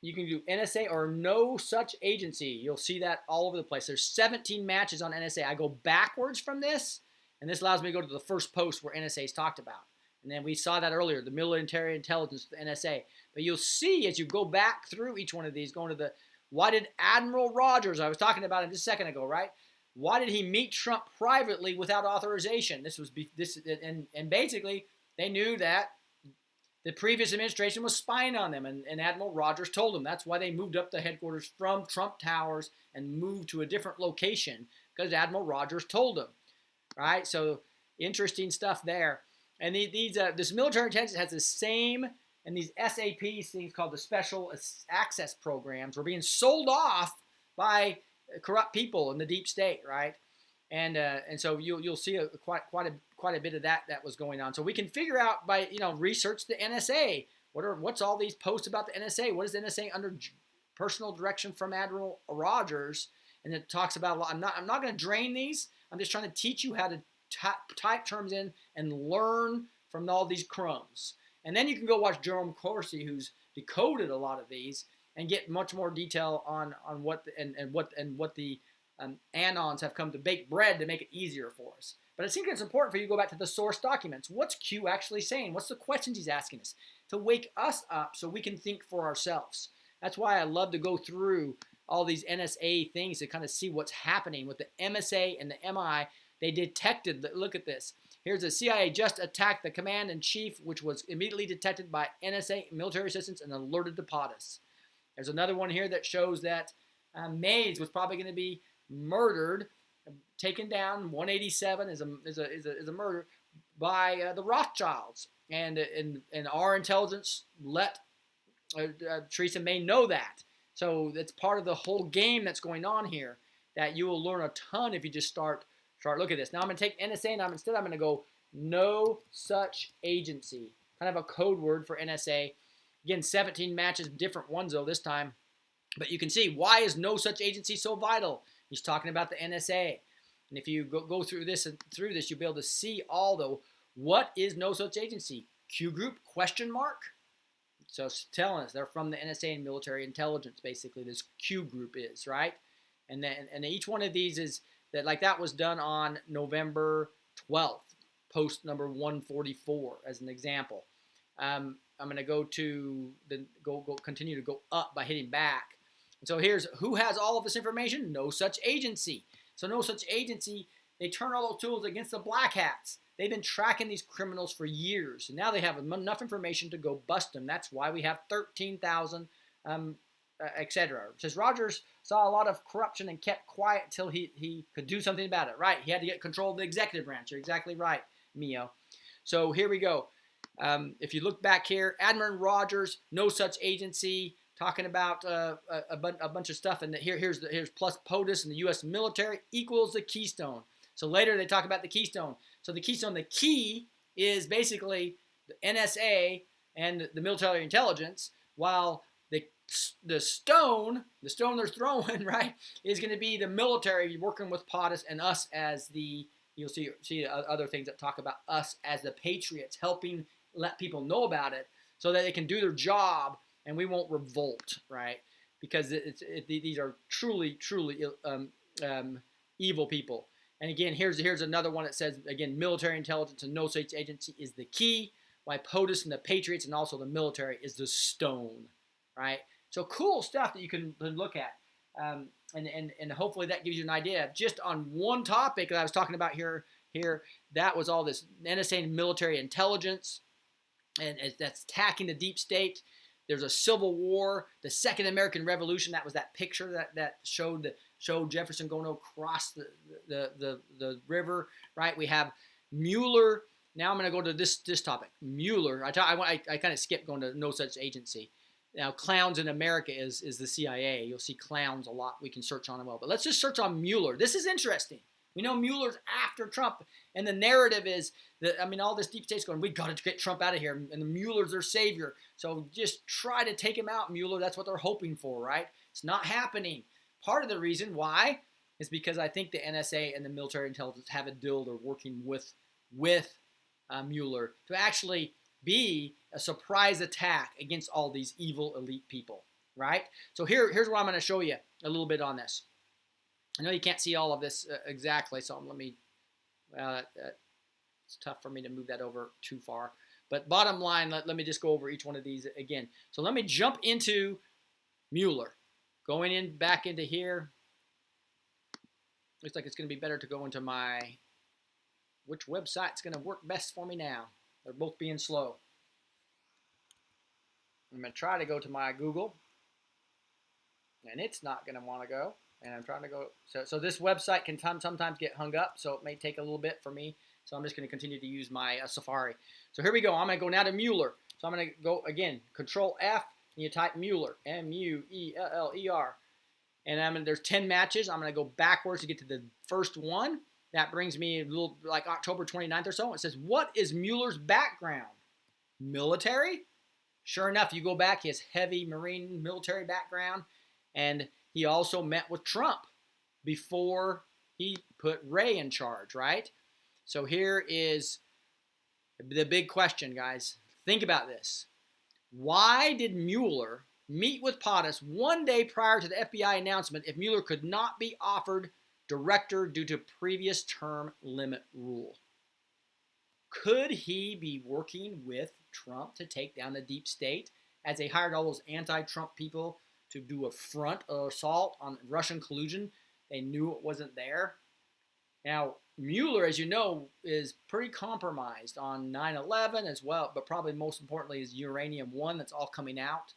Speaker 1: You can do NSA or no such agency. You'll see that all over the place. There's 17 matches on NSA. I go backwards from this, and this allows me to go to the first post where NSA is talked about. And then we saw that earlier, the military intelligence, the NSA. But you'll see as you go back through each one of these, going to the, why did Admiral Rogers, I was talking about him just a second ago, right? Why did he meet Trump privately without authorization? And basically, they knew that the previous administration was spying on them, and Admiral Rogers told them. That's why they moved up the headquarters from Trump Towers and moved to a different location, because Admiral Rogers told them, right? So interesting stuff there. And this military intelligence has the same, and these SAPs, things called the Special Access Programs, were being sold off by corrupt people in the deep state, right? And so you'll see quite a bit of that was going on. So we can figure out by research the NSA. What's all these posts about the NSA? What is the NSA under personal direction from Admiral Rogers? And it talks about a lot. I'm not going to drain these. I'm just trying to teach you how to type terms in and learn from all these crumbs. And then you can go watch Jerome Corsi, who's decoded a lot of these, and get much more detail on what the Anons have come to bake bread to make it easier for us. But I think it's important for you to go back to the source documents. What's Q actually saying? What's the questions he's asking us? To wake us up so we can think for ourselves. That's why I love to go through all these NSA things to kind of see what's happening with the MSA and the MI. They detected, look at this. Here's the CIA just attacked the command-in-chief, which was immediately detected by NSA military assistance and alerted to POTUS. There's another one here that shows that Mays was probably going to be murdered, taken down. 187 is a murder by the Rothschilds, and our intelligence let Theresa May know that. So that's part of the whole game that's going on here, that you will learn a ton if you just start look at this. Now I'm going to take NSA and I'm going to go no such agency, kind of a code word for NSA. Again, 17 matches, different ones though this time. But you can see, why is no such agency so vital? He's talking about the NSA. And if you go through this, you'll be able to see all though. What is no such agency? Q group, question mark? So it's telling us they're from the NSA and military intelligence, basically, this Q group is, right? And each one of these is, that was done on November 12th, post number 144 as an example. I'm going to go to continue to go up by hitting back. And so here's who has all of this information? No such agency. So no such agency, they turn all those tools against the black hats. They've been tracking these criminals for years, and now they have enough information to go bust them. That's why we have 13,000, etc. It says Rogers saw a lot of corruption and kept quiet until he could do something about it. Right, he had to get control of the executive branch. You're exactly right, Mio. So here we go. If you look back here, Admiral Rogers, no such agency, talking about a bunch of stuff, and here's plus POTUS and the U.S. military equals the Keystone. So later they talk about the Keystone. So the Keystone, the key is basically the NSA and the military intelligence, while the stone they're throwing, right, is going to be the military working with POTUS and us as the, you'll see other things that talk about us as the patriots, helping let people know about it so that they can do their job and we won't revolt, right? Because these are truly evil people. And again, here's another one that says, again, military intelligence and no such agency is the key, why POTUS and the patriots and also the military is the stone, right? So cool stuff that you can look at. And hopefully that gives you an idea. Just on one topic that I was talking about here, that was all this NSA and military intelligence, and that's attacking the deep state. There's a civil war, the Second American Revolution. That was that picture that showed Jefferson going across the river, right? We have Mueller. Now I'm going to go to this topic. Mueller. I kind of skipped going to no such agency. Now, clowns in America is the CIA. You'll see clowns a lot. We can search on them well. But let's just search on Mueller. This is interesting. We know Mueller's after Trump. And the narrative is that, all this deep state's going, we got to get Trump out of here. And Mueller's their savior. So just try to take him out, Mueller. That's what they're hoping for, right? It's not happening. Part of the reason why is because I think the NSA and the military intelligence have a deal. They're working with Mueller to actually be a surprise attack against all these evil elite people, right? So here's what I'm going to show you a little bit on this. I know you can't see all of this exactly, so let me, it's tough for me to move that over too far. But bottom line, let me just go over each one of these again. So let me jump into Mueller. Going back into here. Looks like it's going to be better to go into which website's going to work best for me now. They're both being slow. I'm going to try to go to my Google, and it's not going to want to go. And I'm trying to go. So this website can sometimes get hung up, so it may take a little bit for me. So I'm just going to continue to use my Safari. So here we go. I'm going to go now to Mueller. So I'm going to go again, Control F, and you type Mueller, M-U-E-L-L-E-R. And there's 10 matches. I'm going to go backwards to get to the first one. That brings me a little like October 29th or so. It says, what is Mueller's background? Military? Sure enough, you go back, he has heavy Marine military background, and he also met with Trump before he put Ray in charge, right? So here is the big question, guys. Think about this. Why did Mueller meet with POTUS one day prior to the FBI announcement if Mueller could not be offered director due to previous term limit rule? Could he be working with Trump to take down the deep state as they hired all those anti-Trump people to do a front assault on Russian collusion? They knew it wasn't there. Now, Mueller, as you know, is pretty compromised on 9/11 as well, but probably most importantly is uranium-1 that's all coming out.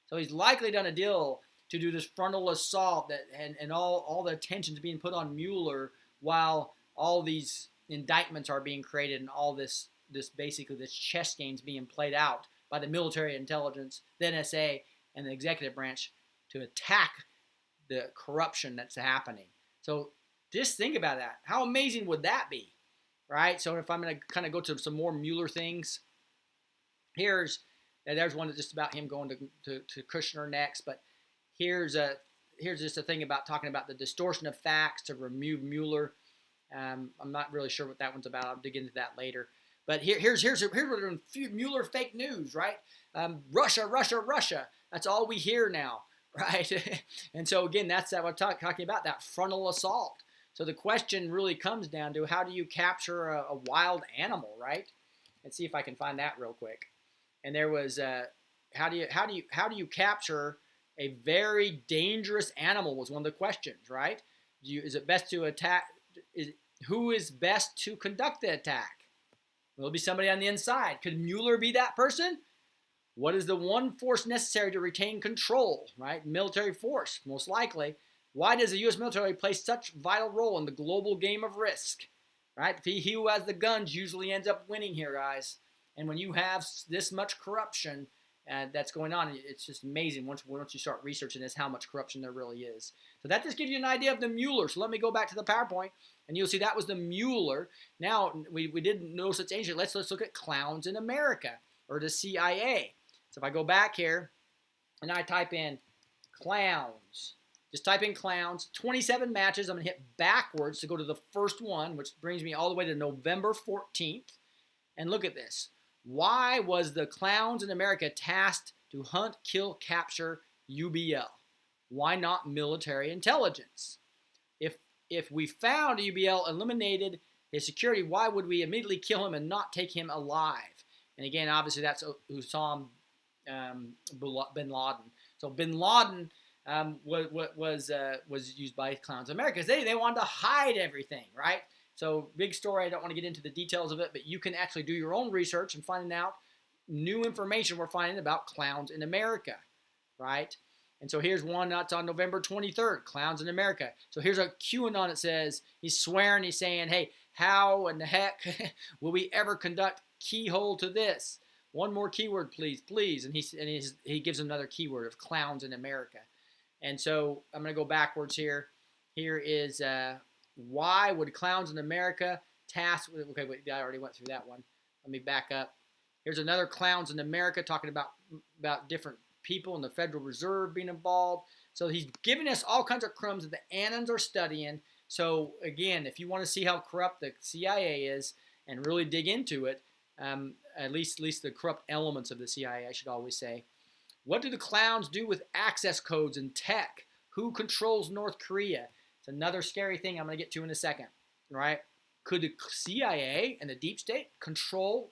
Speaker 1: So he's likely done a deal to do this frontal assault and all the attention is being put on Mueller while all these indictments are being created and all this basically this chess game's being played out by the military intelligence, the NSA, and the executive branch to attack the corruption that's happening. So just think about that. How amazing would that be, right? So if I'm going to kind of go to some more Mueller things, there's one that's just about him going to Kushner next, but here's just a thing about talking about the distortion of facts to remove Mueller. I'm not really sure what that one's about. I'll dig into that later. But here's what we're doing. Mueller fake news, right? Russia. That's all we hear now, right? And so again, that's what I'm talking about, that frontal assault. So the question really comes down to how do you capture a wild animal, right? Let's see if I can find that real quick. And there was how do you capture a very dangerous animal was one of the questions, right? Is it best to attack? Who is best to conduct the attack? Will it be somebody on the inside? Could Mueller be that person? What is the one force necessary to retain control, right? Military force, most likely. Why does the U.S. military play such a vital role in the global game of risk, right? He who has the guns usually ends up winning here, guys. And when you have this much corruption that's going on, it's just amazing once you start researching this, how much corruption there really is. So that just gives you an idea of the Mueller. So let me go back to the PowerPoint, and you'll see that was the Mueller. Now, we didn't know such ancient. Let's look at clowns in America, or the CIA. So if I go back here, and I type in clowns, just type in clowns, 27 matches. I'm going to hit backwards to go to the first one, which brings me all the way to November 14th. And look at this. Why was the clowns in America tasked to hunt, kill, capture UBL? Why not military intelligence? If we found UBL eliminated his security, why would we immediately kill him and not take him alive? And again, obviously that's Osama bin Laden. So bin Laden was used by clowns in America because they wanted to hide everything, right? So big story. I don't want to get into the details of it, but you can actually do your own research and find out new information we're finding about clowns in America, right? And so here's one that's on November 23rd, clowns in America. So here's a QAnon that says, he's swearing, he's saying, hey, how in the heck will we ever conduct keyhole to this? One more keyword, please. And he gives another keyword of clowns in America. And so I'm going to go backwards here. Here is why would clowns in America task with, okay, wait, I already went through that one. Let me back up. Here's another clowns in America talking about different people in the Federal Reserve being involved. So he's giving us all kinds of crumbs that the Anons are studying. So again, if you want to see how corrupt the CIA is and really dig into it, at least the corrupt elements of the CIA, I should always say. What do the clowns do with access codes and tech? Who controls North Korea? It's another scary thing I'm going to get to in a second, right? Could the CIA and the deep state control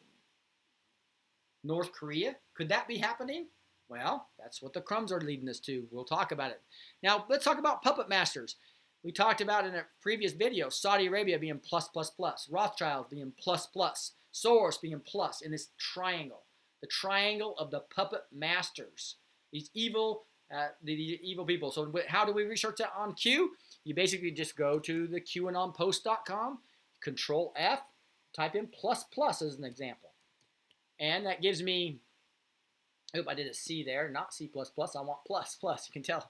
Speaker 1: North Korea? Could that be happening? Well, that's what the crumbs are leading us to. We'll talk about it. Now, let's talk about puppet masters. We talked about in a previous video, Saudi Arabia being plus, Rothschild being plus, Soros being plus in this triangle. The triangle of the puppet masters. These evil people. So how do we research that on Q? You basically just go to the QAnonpost.com, Control F, type in plus as an example. And that gives me, I did a C there, not C++, I want plus. You can tell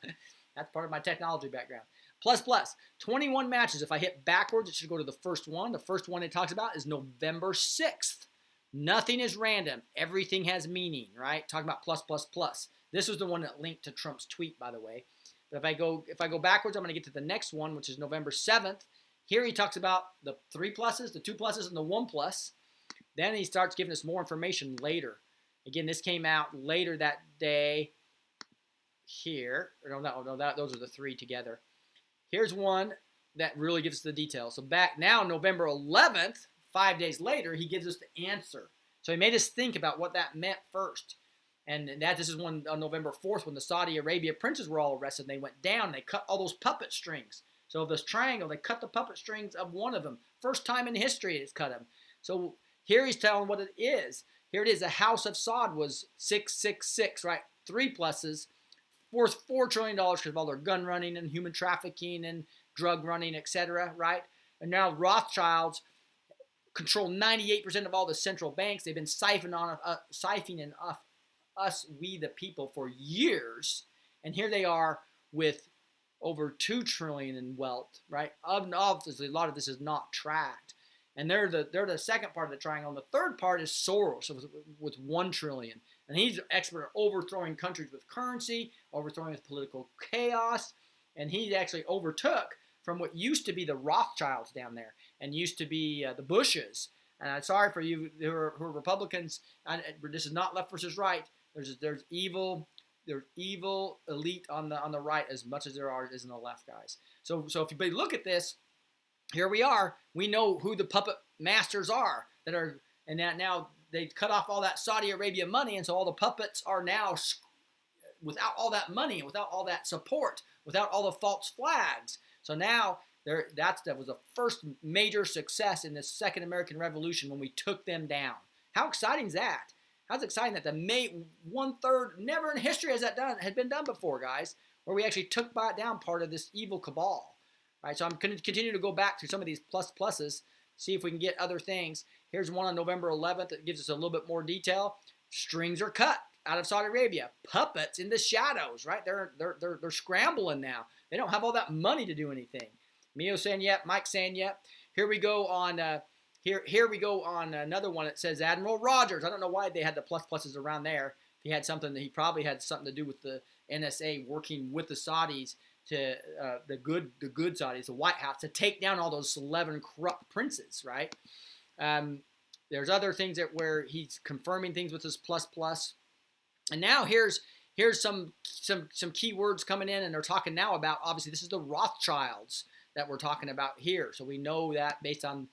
Speaker 1: that's part of my technology background. Plus, 21 matches. If I hit backwards, it should go to the first one. The first one it talks about is November 6th. Nothing is random. Everything has meaning, right? Talking about plus. This was the one that linked to Trump's tweet, by the way. But if I go backwards, I'm going to get to the next one, which is November 7th. Here he talks about the 3 pluses, the 2 pluses, and the 1 plus. Then he starts giving us more information later. Again, this came out later that day here. Those are the 3 together. Here's one that really gives us the details. So back now, November 11th, 5 days later, he gives us the answer. So he made us think about what that meant first. And this is one on November 4th when the Saudi Arabia princes were all arrested. And they went down and they cut all those puppet strings. So this triangle, they cut the puppet strings of one of them. First time in history it's cut them. So here he's telling what it is. Here it is. The House of Saud was 666, right? 3 pluses, worth $4 trillion because of all their gun running and human trafficking and drug running, etc., right? And now Rothschilds control 98% of all the central banks. They've been siphoning off us, we the people, for years. And here they are with over $2 trillion in wealth, right? Obviously, a lot of this is not tracked. And they're the second part of the triangle. And the third part is Soros with $1 trillion. And he's an expert at overthrowing countries with currency, overthrowing with political chaos. And he actually overtook from what used to be the Rothschilds down there and used to be the Bushes. And I'm sorry for you who are Republicans. This is not left versus right. There's evil elite on the right as much as there is in the left, guys. So if you look at this, here we are. We know who the puppet masters are that are, and that now they cut off all that Saudi Arabia money, and so all the puppets are now without all that money, without all that support, without all the false flags. So now that was the first major success in the Second American Revolution when we took them down. How exciting is that? How's exciting that the 1/3, never in history has that had been done before, guys, where we actually took down part of this evil cabal. Right, so I'm going to continue to go back through some of these pluses, see if we can get other things. Here's one on November 11th that gives us a little bit more detail. Strings are cut out of Saudi Arabia. Puppets in the shadows, right? They're scrambling now. They don't have all that money to do anything. Mio saying yep, Mike saying yep. Here we go on here we go on another one that says Admiral Rogers. I don't know why they had the pluses around there. He had something that he probably had something to do with the NSA working with the Saudis to the good Saudis, the White House, to take down all those 11 corrupt princes, right? There's other things where he's confirming things with his plus. And now here's some key words coming in, and they're talking now about, obviously, this is the Rothschilds that we're talking about here. So we know that based on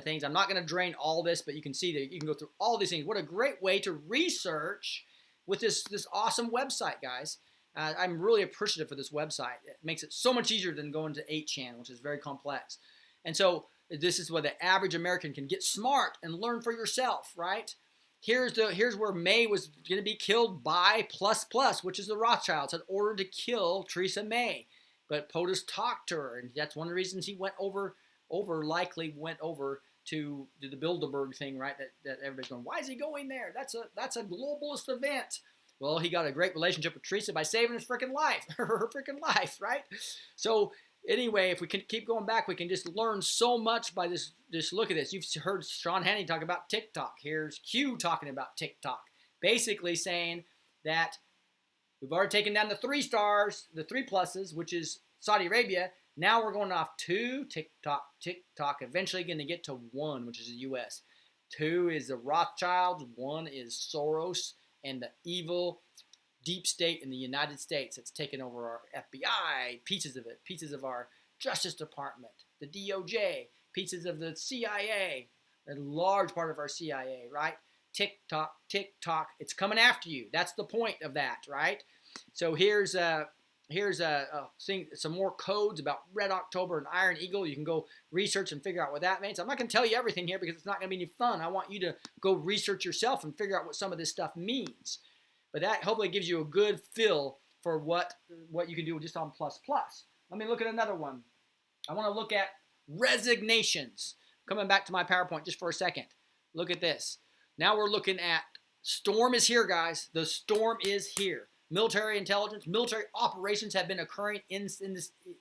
Speaker 1: things. I'm not going to drain all this, but you can see that you can go through all these things. What a great way to research with this awesome website, guys. I'm really appreciative for this website. It makes it so much easier than going to 8chan, which is very complex. And so this is where the average American can get smart and learn for yourself, right? Here's where May was going to be killed by ++, which is the Rothschilds, had ordered to kill Theresa May. But POTUS talked to her, and that's one of the reasons he likely went over to the Bilderberg thing, right? That everybody's going, why is he going there? That's a globalist event. Well, he got a great relationship with Teresa by saving his freaking life, her freaking life, right? So anyway, if we can keep going back, we can just learn so much by this. Just look at this. You've heard Sean Hannity talk about TikTok. Here's Q talking about TikTok, basically saying that we've already taken down the 3 stars, the 3 pluses, which is Saudi Arabia. Now we're going off 2, TikTok, eventually going to get to 1, which is the U.S. 2 is the Rothschilds, 1 is Soros, and the evil deep state in the United States that's taken over our FBI, pieces of it, pieces of our Justice Department, the DOJ, pieces of the CIA, a large part of our CIA, right? TikTok, it's coming after you. That's the point of that, right? So here's some more codes about Red October and Iron Eagle. You can go research and figure out what that means. I'm not going to tell you everything here because it's not going to be any fun. I want you to go research yourself and figure out what some of this stuff means. But that hopefully gives you a good feel for what you can do just on ++. Let me look at another one. I want to look at resignations. Coming back to my PowerPoint just for a second. Look at this. Now we're looking at storm is here, guys. The storm is here. Military intelligence, military operations have been occurring in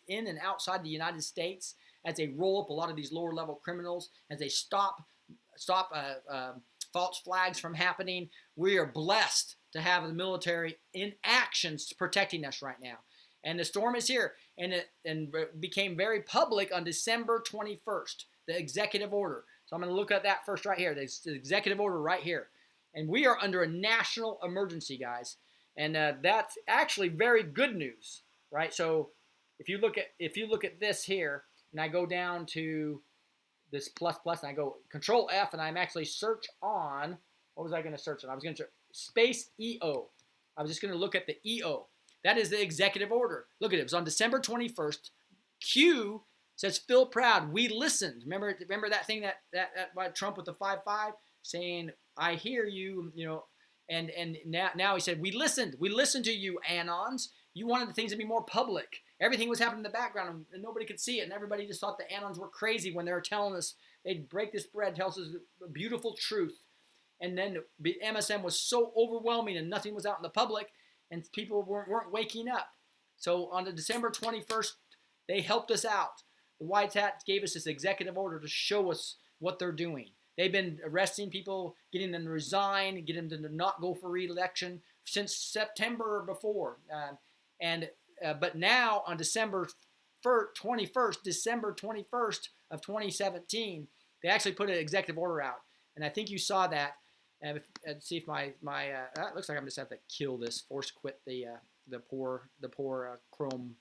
Speaker 1: and outside the United States as they roll up a lot of these lower level criminals, as they stop false flags from happening. We are blessed to have the military in actions protecting us right now. And the storm is here, and it became very public on December 21st, the executive order. So I'm going to look at that first right here, the executive order right here. And we are under a national emergency, guys. And that's actually very good news, right? So if you look at this here, and I go down to this ++, and I go Control F, and I'm actually search on, what was I going to search on? I was going to search space EO. I was just going to look at the EO. That is the executive order. Look at it. It was on December 21st, Q says, "Feel proud. We listened." Remember that thing that by Trump with the 5-5 saying, "I hear you," you know, and now he said, "We listened. We listened to you, Anons. You wanted the things to be more public. Everything was happening in the background, and nobody could see it, and everybody just thought the Anons were crazy when they were telling us they'd break this bread, tell us a beautiful truth." And then the MSM was so overwhelming, and nothing was out in the public, and people weren't waking up. So on the December 21st, they helped us out. The White Hats gave us this executive order to show us what they're doing. They've been arresting people, getting them to resign, getting them to not go for re-election since September or before. But now on December 21st of 2017, they actually put an executive order out. And I think you saw that. And see if it looks like I'm just have to kill this, force quit the poor Chrome.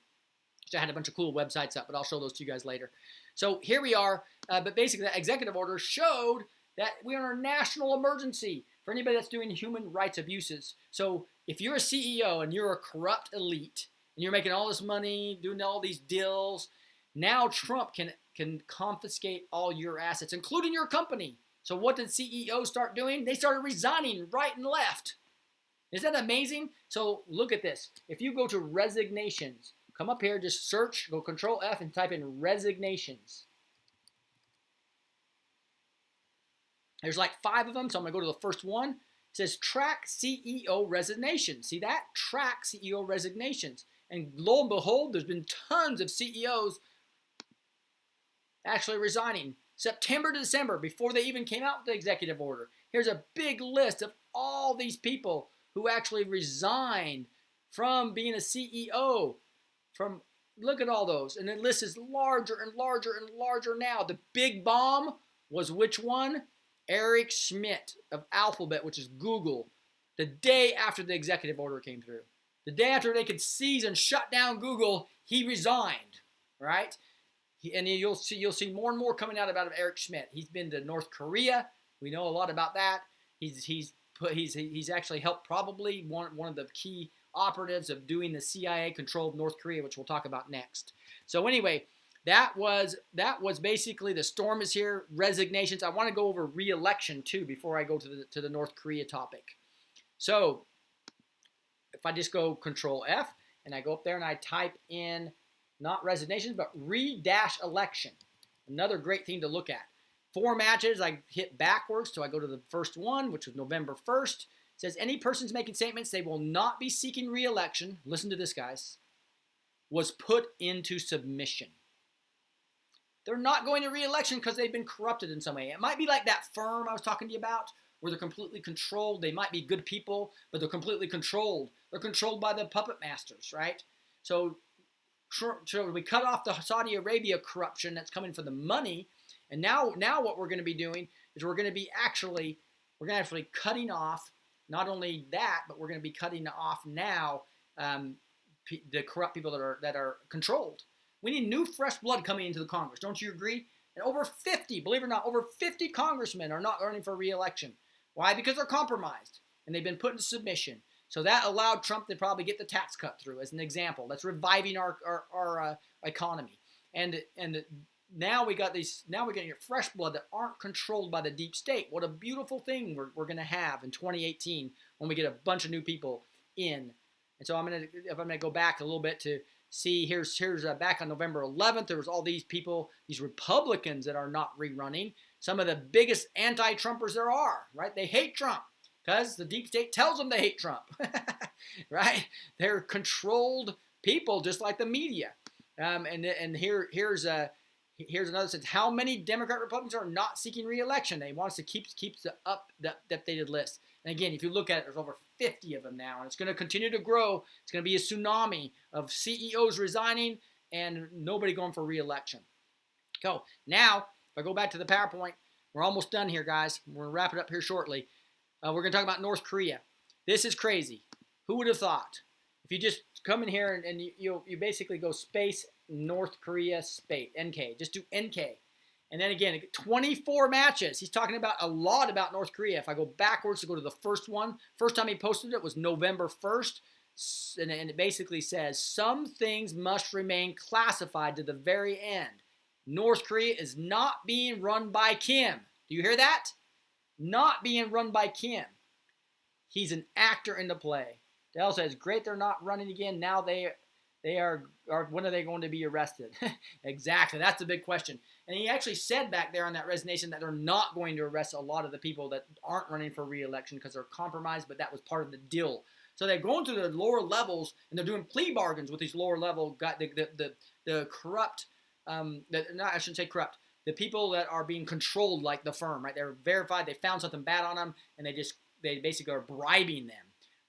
Speaker 1: I had a bunch of cool websites up, but I'll show those to you guys later. So here we are. But basically, that executive order showed that we're in a national emergency for anybody that's doing human rights abuses. So if you're a CEO and you're a corrupt elite and you're making all this money, doing all these deals, now Trump can confiscate all your assets, including your company. So what did CEOs start doing? They started resigning right and left. Isn't that amazing? So look at this. If you go to resignations, come up here, just search, go Control F and type in resignations. There's like 5 of them, so I'm going to go to the first one. It says track CEO resignations. See that? Track CEO resignations. And lo and behold, there's been tons of CEOs actually resigning. September to December, before they even came out with the executive order. Here's a big list of all these people who actually resigned from being a CEO. Look at all those. And the list is larger and larger and larger now. The big bomb was which one? Eric Schmidt of Alphabet, which is Google, the day after the executive order came through. The day after they could seize and shut down Google, he resigned, right? And you'll see more and more coming out about Eric Schmidt. He's been to North Korea. We know a lot about that. He's actually helped probably one of the key operatives of doing the CIA control of North Korea, which we'll talk about next. So anyway, that was basically the storm is here. Resignations. I want to go over re-election too before I go to the North Korea topic. So if I just go Control F and I go up there and I type in not resignations, but re-election. Another great thing to look at. 4 matches, I hit backwards, so I go to the first one, which was November 1st. It says, any persons making statements they will not be seeking re-election, listen to this, guys, was put into submission. They're not going to re-election because they've been corrupted in some way. It might be like that firm I was talking to you about, where they're completely controlled. They might be good people, but they're completely controlled. They're controlled by the puppet masters, right? So we cut off the Saudi Arabia corruption that's coming for the money, and now what we're going to be doing is we're going to actually cutting off not only that, but we're going to be cutting off now the corrupt people that are controlled. We need new fresh blood coming into the Congress. Don't you agree? And over 50, believe it or not, over 50 congressmen are not running for re-election. Why? Because they're compromised and they've been put into submission. So that allowed Trump to probably get the tax cut through as an example. That's reviving our economy. And now we're getting fresh blood that aren't controlled by the deep state. What a beautiful thing we're going to have in 2018 when we get a bunch of new people in. And so I'm going to go back a little bit to see, here's back on November 11th, there was all these people, these Republicans that are not rerunning. Some of the biggest anti-Trumpers there are, right? They hate Trump. Because the deep state tells them they hate Trump, right? They're controlled people, just like the media. And here's another sense. How many Democrat Republicans are not seeking re-election? They want us to keep the updated list. And again, if you look at it, there's over 50 of them now, and it's going to continue to grow. It's going to be a tsunami of CEOs resigning and nobody going for re-election. So now, if I go back to the PowerPoint, we're almost done here, guys. We're going to wrap it up here shortly. We're going to talk about North Korea. This is crazy. Who would have thought? If you just come in here and you basically go space North Korea space NK. Just do NK. And then again, 24 matches. He's talking about a lot about North Korea. If I go backwards to go to the first one, first time he posted it was November 1st. And it basically says some things must remain classified to the very end. North Korea is not being run by Kim. Do you hear that? Not being run by Kim. He's an actor in the play. Dell says, great, they're not running again. Now they are when are they going to be arrested? Exactly. That's the big question. And he actually said back there on that resignation that they're not going to arrest a lot of the people that aren't running for re-election because they're compromised, but that was part of the deal. So they're going to the lower levels and they're doing plea bargains with these lower level the corrupt, I shouldn't say corrupt, the people that are being controlled like the firm, right? They're verified, they found something bad on them, and they basically are bribing them.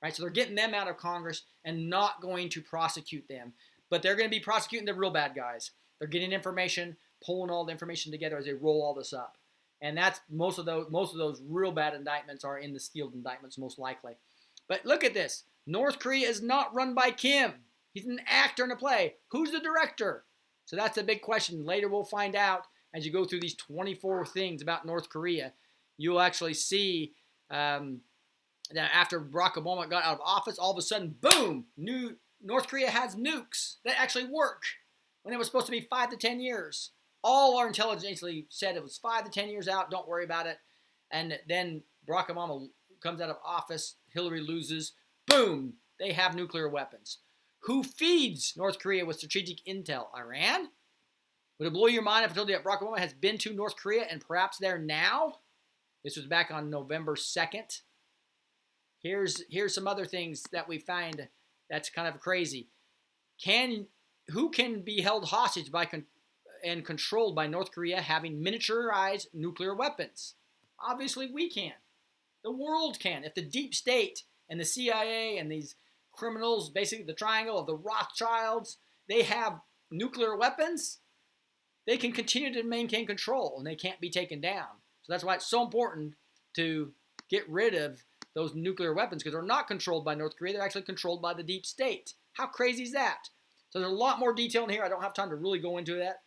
Speaker 1: Right, so they're getting them out of Congress and not going to prosecute them. But they're going to be prosecuting the real bad guys. They're getting information, pulling all the information together as they roll all this up. And that's most of those real bad indictments are in the sealed indictments, most likely. But look at this. North Korea is not run by Kim. He's an actor in a play. Who's the director? So that's a big question. Later we'll find out as you go through these 24 things about North Korea. You'll actually see that after Barack Obama got out of office, all of a sudden, boom, North Korea has nukes that actually work when it was supposed to be 5 to 10 years. All our intelligence agency said it was 5 to 10 years out, don't worry about it. And then Barack Obama comes out of office, Hillary loses, boom, they have nuclear weapons. Who feeds North Korea with strategic intel? Iran? Would it blow your mind if I told you that Barack Obama has been to North Korea and perhaps there now? This was back on November 2nd. Here's some other things that we find that's kind of crazy. Who can be held hostage and controlled by North Korea having miniaturized nuclear weapons? Obviously, we can. The world can. If the deep state and the CIA and these criminals, basically the triangle of the Rothschilds, they have nuclear weapons, they can continue to maintain control and they can't be taken down. So that's why it's so important to get rid of those nuclear weapons because they're not controlled by North Korea. They're actually controlled by the deep state. How crazy is that? So there's a lot more detail in here. I don't have time to really go into that.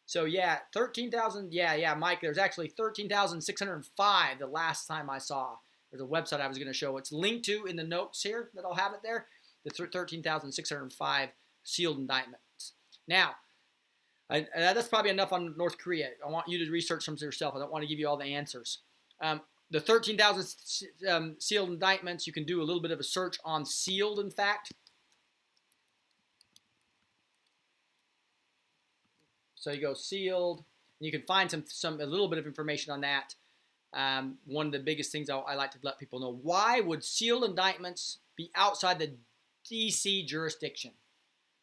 Speaker 1: So yeah, 13,000. Yeah, Mike, there's actually 13,605 the last time I saw. There's a website I was going to show. It's linked to in the notes here that I'll have it there. The 13,605 sealed indictments. Now, that's probably enough on North Korea. I want you to research some for yourself. I don't want to give you all the answers. The 13,000 sealed indictments, you can do a little bit of a search on sealed, in fact. So you go sealed, and you can find a little bit of information on that. One of the biggest things I like to let people know, why would sealed indictments be outside the D.C. jurisdiction?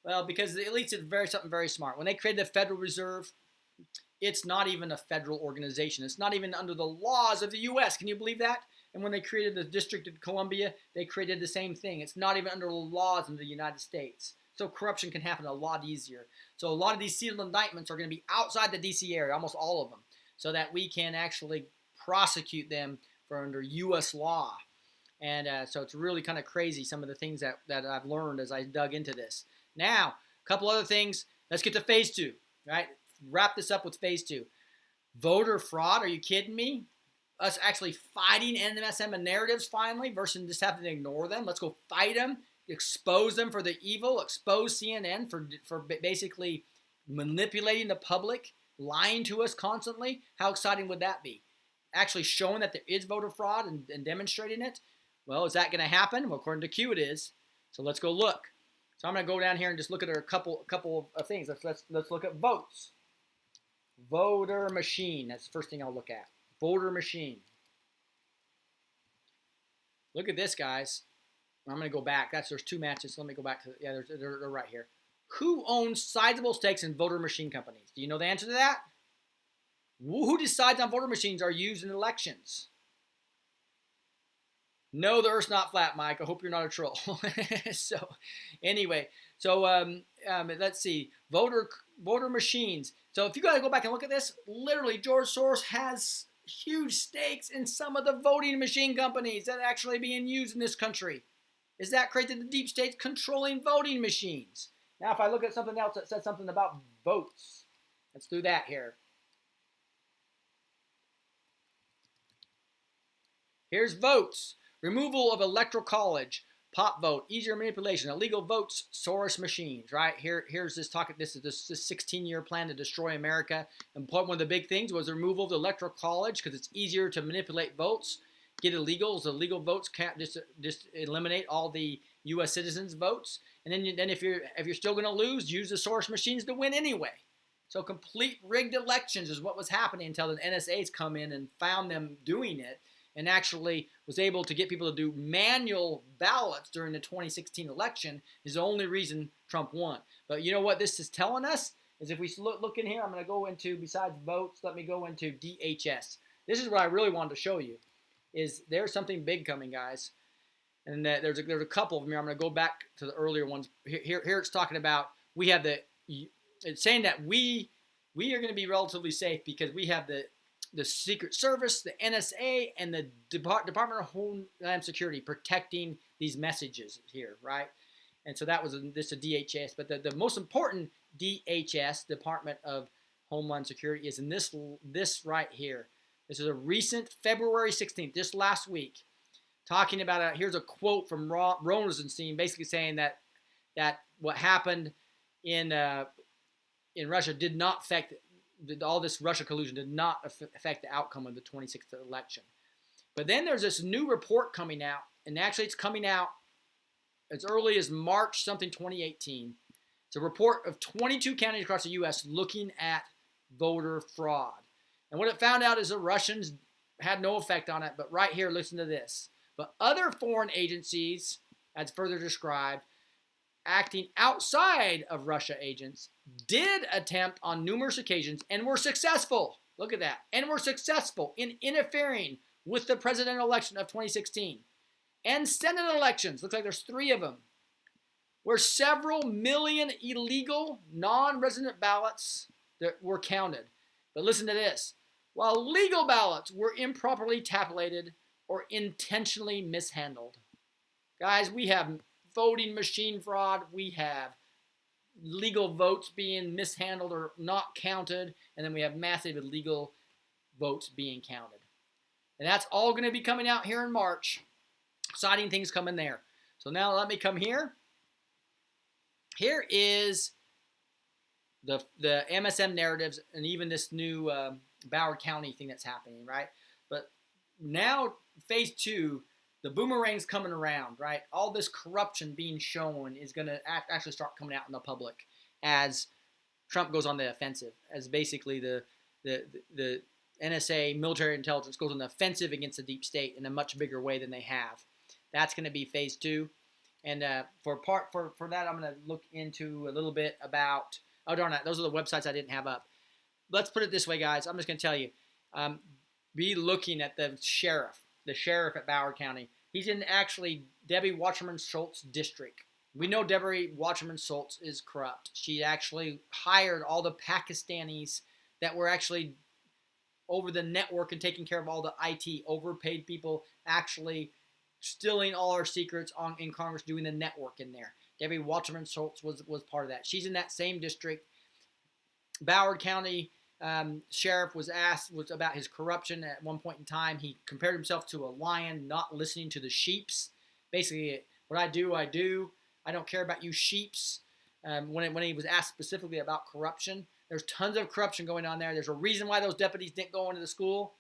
Speaker 1: Well, because the elites did something very smart. When they created the Federal Reserve, it's not even a federal organization. It's not even under the laws of the U.S. Can you believe that? And when they created the District of Columbia, they created the same thing. It's not even under the laws of the United States. So corruption can happen a lot easier. So a lot of these sealed indictments are going to be outside the D.C. area, almost all of them, so that we can actually prosecute them for under U.S. law. And so it's really kind of crazy, some of the things that I've learned as I dug into this. Now, a couple other things. Let's get to phase 2, right? Wrap this up with phase 2. Voter fraud, are you kidding me? Us actually fighting MSM and narratives finally versus just having to ignore them. Let's go fight them, expose them for the evil, expose CNN for basically manipulating the public, lying to us constantly. How exciting would that be? Actually showing that there is voter fraud and demonstrating it. Well, is that going to happen? Well, according to Q, it is. So let's go look. So I'm going to go down here and just look at a couple of things. Let's look at votes. Voter machine. That's the first thing I'll look at. Voter machine. Look at this, guys. I'm going to go back. There's 2 matches. So let me go back to, they're right here. Who owns sizable stakes in voter machine companies? Do you know the answer to that? Who decides on voter machines are used in elections? No, the Earth's not flat, Mike. I hope you're not a troll. So, anyway, let's see. Voter machines. So, if you got to go back and look at this, literally, George Soros has huge stakes in some of the voting machine companies that are actually being used in this country. Is that crazy? The deep state's controlling voting machines. Now, if I look at something else that says something about votes, let's do that here. Here's votes. Removal of electoral college. Pop vote, easier manipulation, illegal votes, Soros machines, right? Here's this talk. This is this 16-year plan to destroy America. And one of the big things was the removal of the electoral college because it's easier to manipulate votes, get illegals. Illegal votes can't just eliminate all the U.S. citizens' votes. And then if you're still going to lose, use the Soros machines to win anyway. So complete rigged elections is what was happening until the NSA's come in and found them doing it. And actually was able to get people to do manual ballots during the 2016 election is the only reason Trump won. But you know what this is telling us? Is if we look in here, I'm going to go into, besides votes, let me go into DHS. This is what I really wanted to show you, is there's something big coming, guys. And there's a couple of them here. I'm going to go back to the earlier ones. Here it's talking about, we have it's saying that we are going to be relatively safe because we have the Secret Service, the NSA, and the Department of Homeland Security protecting these messages here, right? And so that was this a DHS. But the most important DHS, Department of Homeland Security, is in this right here. This is a recent February 16th, just last week, talking about here's a quote from Rosenstein, basically saying that what happened in Russia did not affect. All this Russia collusion did not affect the outcome of the 2016 election. But then there's this new report coming out, and actually it's coming out as early as March 2018. It's a report of 22 counties across the U.S. looking at voter fraud. And what it found out is the Russians had no effect on it, but right here, listen to this. But other foreign agencies, as further described, acting outside of Russia agents, did attempt on numerous occasions and were successful. Look at that. And were successful in interfering with the presidential election of 2016 and Senate elections. Looks like there's 3 of them, where several million illegal non-resident ballots that were counted. But listen to this. While legal ballots were improperly tabulated or intentionally mishandled. Guys, we have voting machine fraud, we have legal votes being mishandled or not counted, and then we have massive illegal votes being counted. And that's all going to be coming out here in March. Exciting things coming there. So now let me come here. Here is the MSM narratives and even this new Broward County thing that's happening, right? But now phase 2, the boomerang's coming around, right? All this corruption being shown is going to actually start coming out in the public as Trump goes on the offensive, as basically the NSA, military intelligence, goes on the offensive against the deep state in a much bigger way than they have. That's going to be phase 2. And for that, I'm going to look into a little bit about, oh darn it, those are the websites I didn't have up. Let's put it this way, guys. I'm just going to tell you, be looking at the sheriff at Broward County. He's in actually Debbie Wasserman Schultz's district. We know Debbie Wasserman Schultz is corrupt. She actually hired all the Pakistanis that were actually over the network and taking care of all the IT, overpaid people, actually stealing all our secrets in Congress, doing the network in there. Debbie Wasserman Schultz was part of that. She's in that same district. Broward County sheriff was asked about his corruption at one point in time. He compared himself to a lion, not listening to the sheeps. Basically, what I do, I do. I don't care about you sheeps. When he was asked specifically about corruption, there's tons of corruption going on there. There's a reason why those deputies didn't go into the school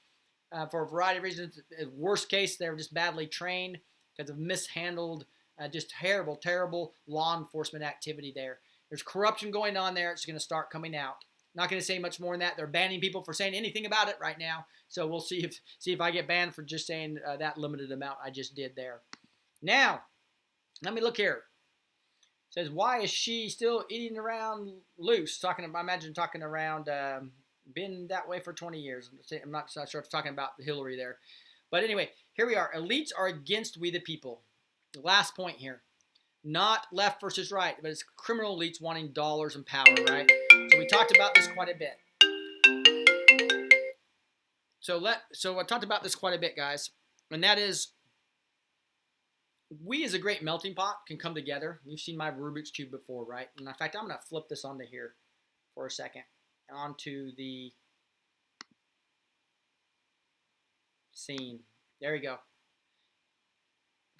Speaker 1: for a variety of reasons. Worst case, they were just badly trained because of mishandled, just terrible law enforcement activity there. There's corruption going on there. It's going to start coming out. Not going to say much more than that. They're banning people for saying anything about it right now. So we'll see if I get banned for just saying that limited amount I just did there. Now, let me look here. It says, why is she still eating around loose? I imagine talking around, been that way for 20 years. I'm not sure if it's talking about Hillary there. But anyway, here we are. Elites are against we the people. The last point here. Not left versus right, but it's criminal elites wanting dollars and power, right? So we talked about this quite a bit. So I talked about this quite a bit, guys. And that is, we as a great melting pot can come together. You've seen my Rubik's Cube before, right? And in fact, I'm going to flip this onto here for a second. Onto the scene. There we go.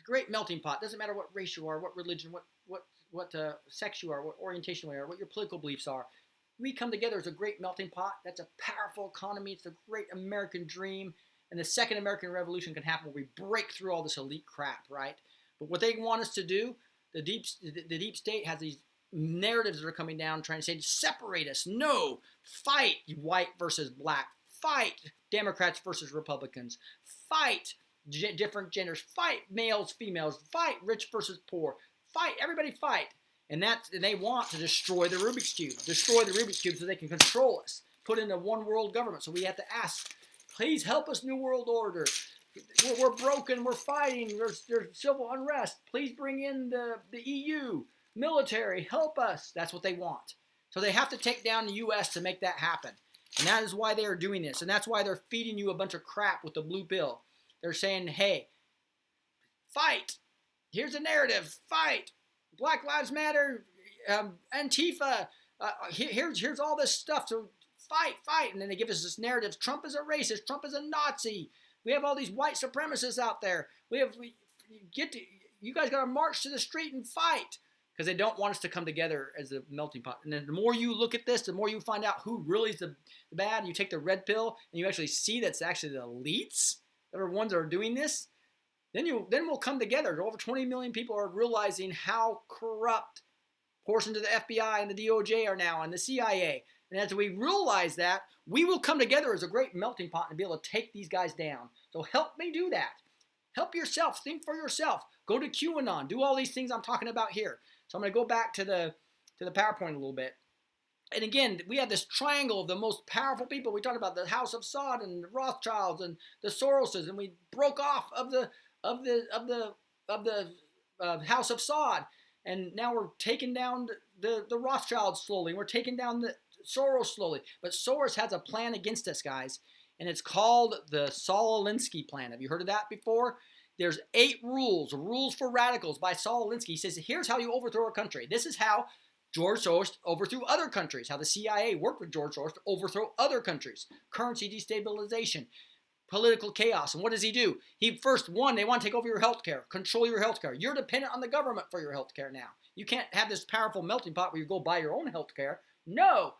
Speaker 1: great melting pot. Doesn't matter what race you are, what religion, what sex you are, what orientation you are, what your political beliefs are. We come together as a great melting pot. That's a powerful economy. It's a great American dream. And the second American Revolution can happen where we break through all this elite crap, right? But what they want us to do, the deep state has these narratives that are coming down trying to say, separate us. No, fight white versus black. Fight Democrats versus Republicans. Fight different genders. Fight males, females. Fight rich versus poor. Fight, everybody fight. And they want to destroy the Rubik's Cube. Destroy the Rubik's Cube so they can control us. Put in a one world government. So we have to ask, please help us, New World Order. We're broken. We're fighting. There's civil unrest. Please bring in the EU. Military, help us. That's what they want. So they have to take down the U.S. to make that happen. And that is why they are doing this. And that's why they're feeding you a bunch of crap with the blue pill. They're saying, hey, fight. Here's the narrative. Fight. Black Lives Matter, Antifa, here's all this stuff, so fight, and then they give us this narrative, Trump is a racist, Trump is a Nazi, we have all these white supremacists out there, you guys got to march to the street and fight, because they don't want us to come together as a melting pot. And then the more you look at this, the more you find out who really is the bad, you take the red pill, and you actually see that's actually the elites that are ones that are doing this. Then we'll come together. Over 20 million people are realizing how corrupt portions of the FBI and the DOJ are now, and the CIA. And as we realize that, we will come together as a great melting pot and be able to take these guys down. So help me do that. Help yourself. Think for yourself. Go to CueAnon. Do all these things I'm talking about here. So I'm going to go back to the PowerPoint a little bit. And again, we have this triangle of the most powerful people. We talked about the House of Saud and the Rothschilds and the Soroses, and we broke off of the House of Saud, and now we're taking down the Rothschilds slowly. We're taking down the Soros slowly. But Soros has a plan against us, guys, and it's called the Saul Alinsky plan. Have you heard of that before? There's 8 rules for radicals by Saul Alinsky. He says, here's how you overthrow a country. This is how George Soros overthrew other countries, how the CIA worked with George Soros to overthrow other countries. Currency destabilization, political chaos. And what does he do? They want to take over your healthcare, control your healthcare. You're dependent on the government for your healthcare now. You can't have this powerful melting pot where you go buy your own healthcare. No,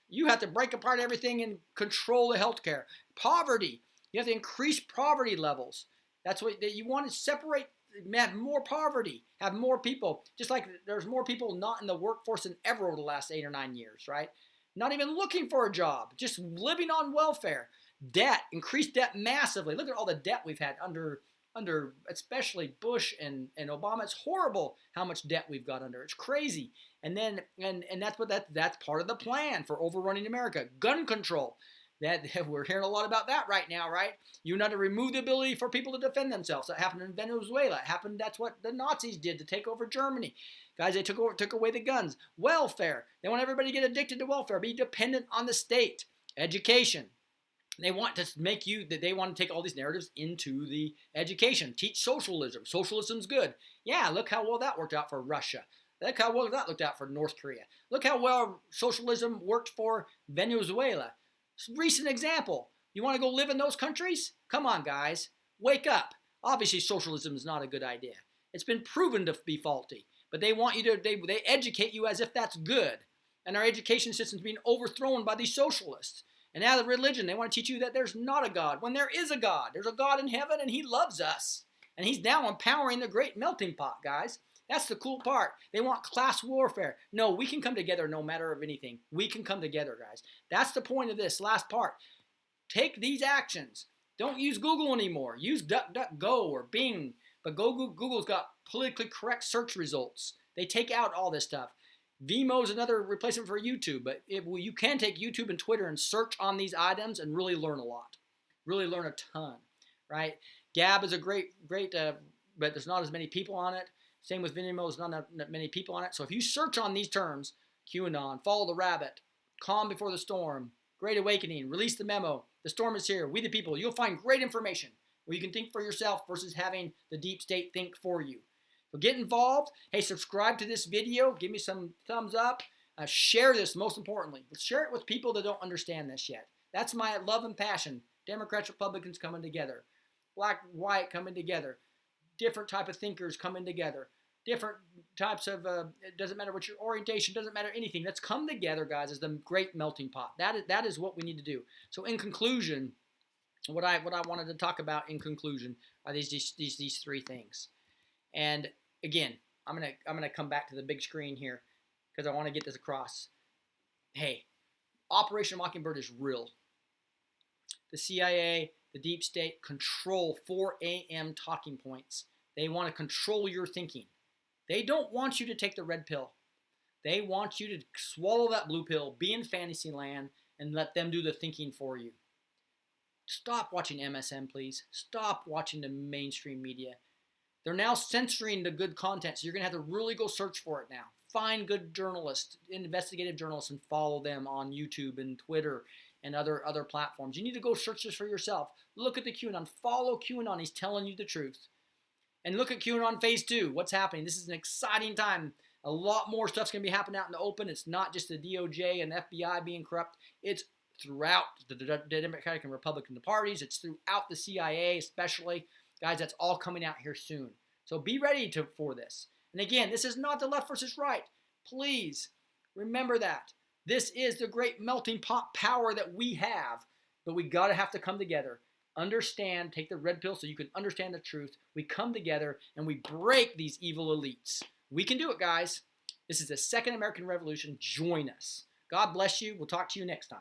Speaker 1: you have to break apart everything and control the healthcare. Poverty. You have to increase poverty levels. That's what you want to separate, have more poverty, have more people. Just like there's more people not in the workforce than ever over the last 8 or 9 years, right? Not even looking for a job, just living on welfare. Debt, increased debt massively. Look at all the debt we've had under especially Bush and Obama. It's horrible how much debt we've got under. It's crazy. And then that's part of the plan for overrunning America. Gun control. We're hearing a lot about that right now, right? You want to remove the ability for people to defend themselves. That happened in Venezuela. That's what the Nazis did to take over Germany. Guys, they took away the guns. Welfare. They want everybody to get addicted to welfare, be dependent on the state. Education. They want to they want to take all these narratives into the education. Teach socialism. Socialism's good. Yeah, look how well that worked out for Russia. Look how well that worked out for North Korea. Look how well socialism worked for Venezuela. Recent example. You want to go live in those countries? Come on, guys. Wake up. Obviously, socialism is not a good idea. It's been proven to be faulty. But they want you to, they educate you as if that's good. And our education system's being overthrown by these socialists. And now the religion, they want to teach you that there's not a God, when there is a God. There's a God in heaven, and he loves us. And he's now empowering the great melting pot, guys. That's the cool part. They want class warfare. No, we can come together no matter of anything. We can come together, guys. That's the point of this last part. Take these actions. Don't use Google anymore. Use DuckDuckGo or Bing. But Google's got politically correct search results. They take out all this stuff. Vimeo is another replacement for YouTube, but you can take YouTube and Twitter and search on these items and really learn a lot. Really learn a ton, right? Gab is a great, but there's not as many people on it. Same with Vimeo, there's not that many people on it. So if you search on these terms, CueAnon, Follow the Rabbit, Calm Before the Storm, Great Awakening, Release the Memo, The Storm is Here, We the People, you'll find great information where you can think for yourself versus having the deep state think for you. So get involved. Hey, subscribe to this video. Give me some thumbs up. Share this, most importantly. Share it with people that don't understand this yet. That's my love and passion. Democrats, Republicans coming together. Black, white coming together. different type of thinkers coming together. Different types of, it doesn't matter what your orientation, doesn't matter anything. Let's come together, guys, as the great melting pot. That is what we need to do. So in conclusion, what I wanted to talk about in conclusion are these three things. And again, I'm gonna come back to the big screen here because I want to get this across. Hey, Operation Mockingbird is real. The CIA, the deep state control 4 a.m. talking points. They want to control your thinking. They don't want you to take the red pill. They want you to swallow that blue pill, be in fantasy land, and let them do the thinking for you. Stop watching MSM, please. Stop watching the mainstream media. They're now censoring the good content, so you're going to have to really go search for it now. Find good journalists, investigative journalists, and follow them on YouTube and Twitter and other platforms. You need to go search this for yourself. Look at the QAnon. Follow QAnon. He's telling you the truth. And look at QAnon Phase 2. What's happening? This is an exciting time. A lot more stuff's going to be happening out in the open. It's not just the DOJ and FBI being corrupt. It's throughout the Democratic and Republican parties. It's throughout the CIA especially. Guys, that's all coming out here soon. So be ready for this. And again, this is not the left versus right. Please remember that. This is the great melting pot power that we have. But we got to have to come together. Understand, take the red pill so you can understand the truth. We come together and we break these evil elites. We can do it, guys. This is the second American Revolution. Join us. God bless you. We'll talk to you next time.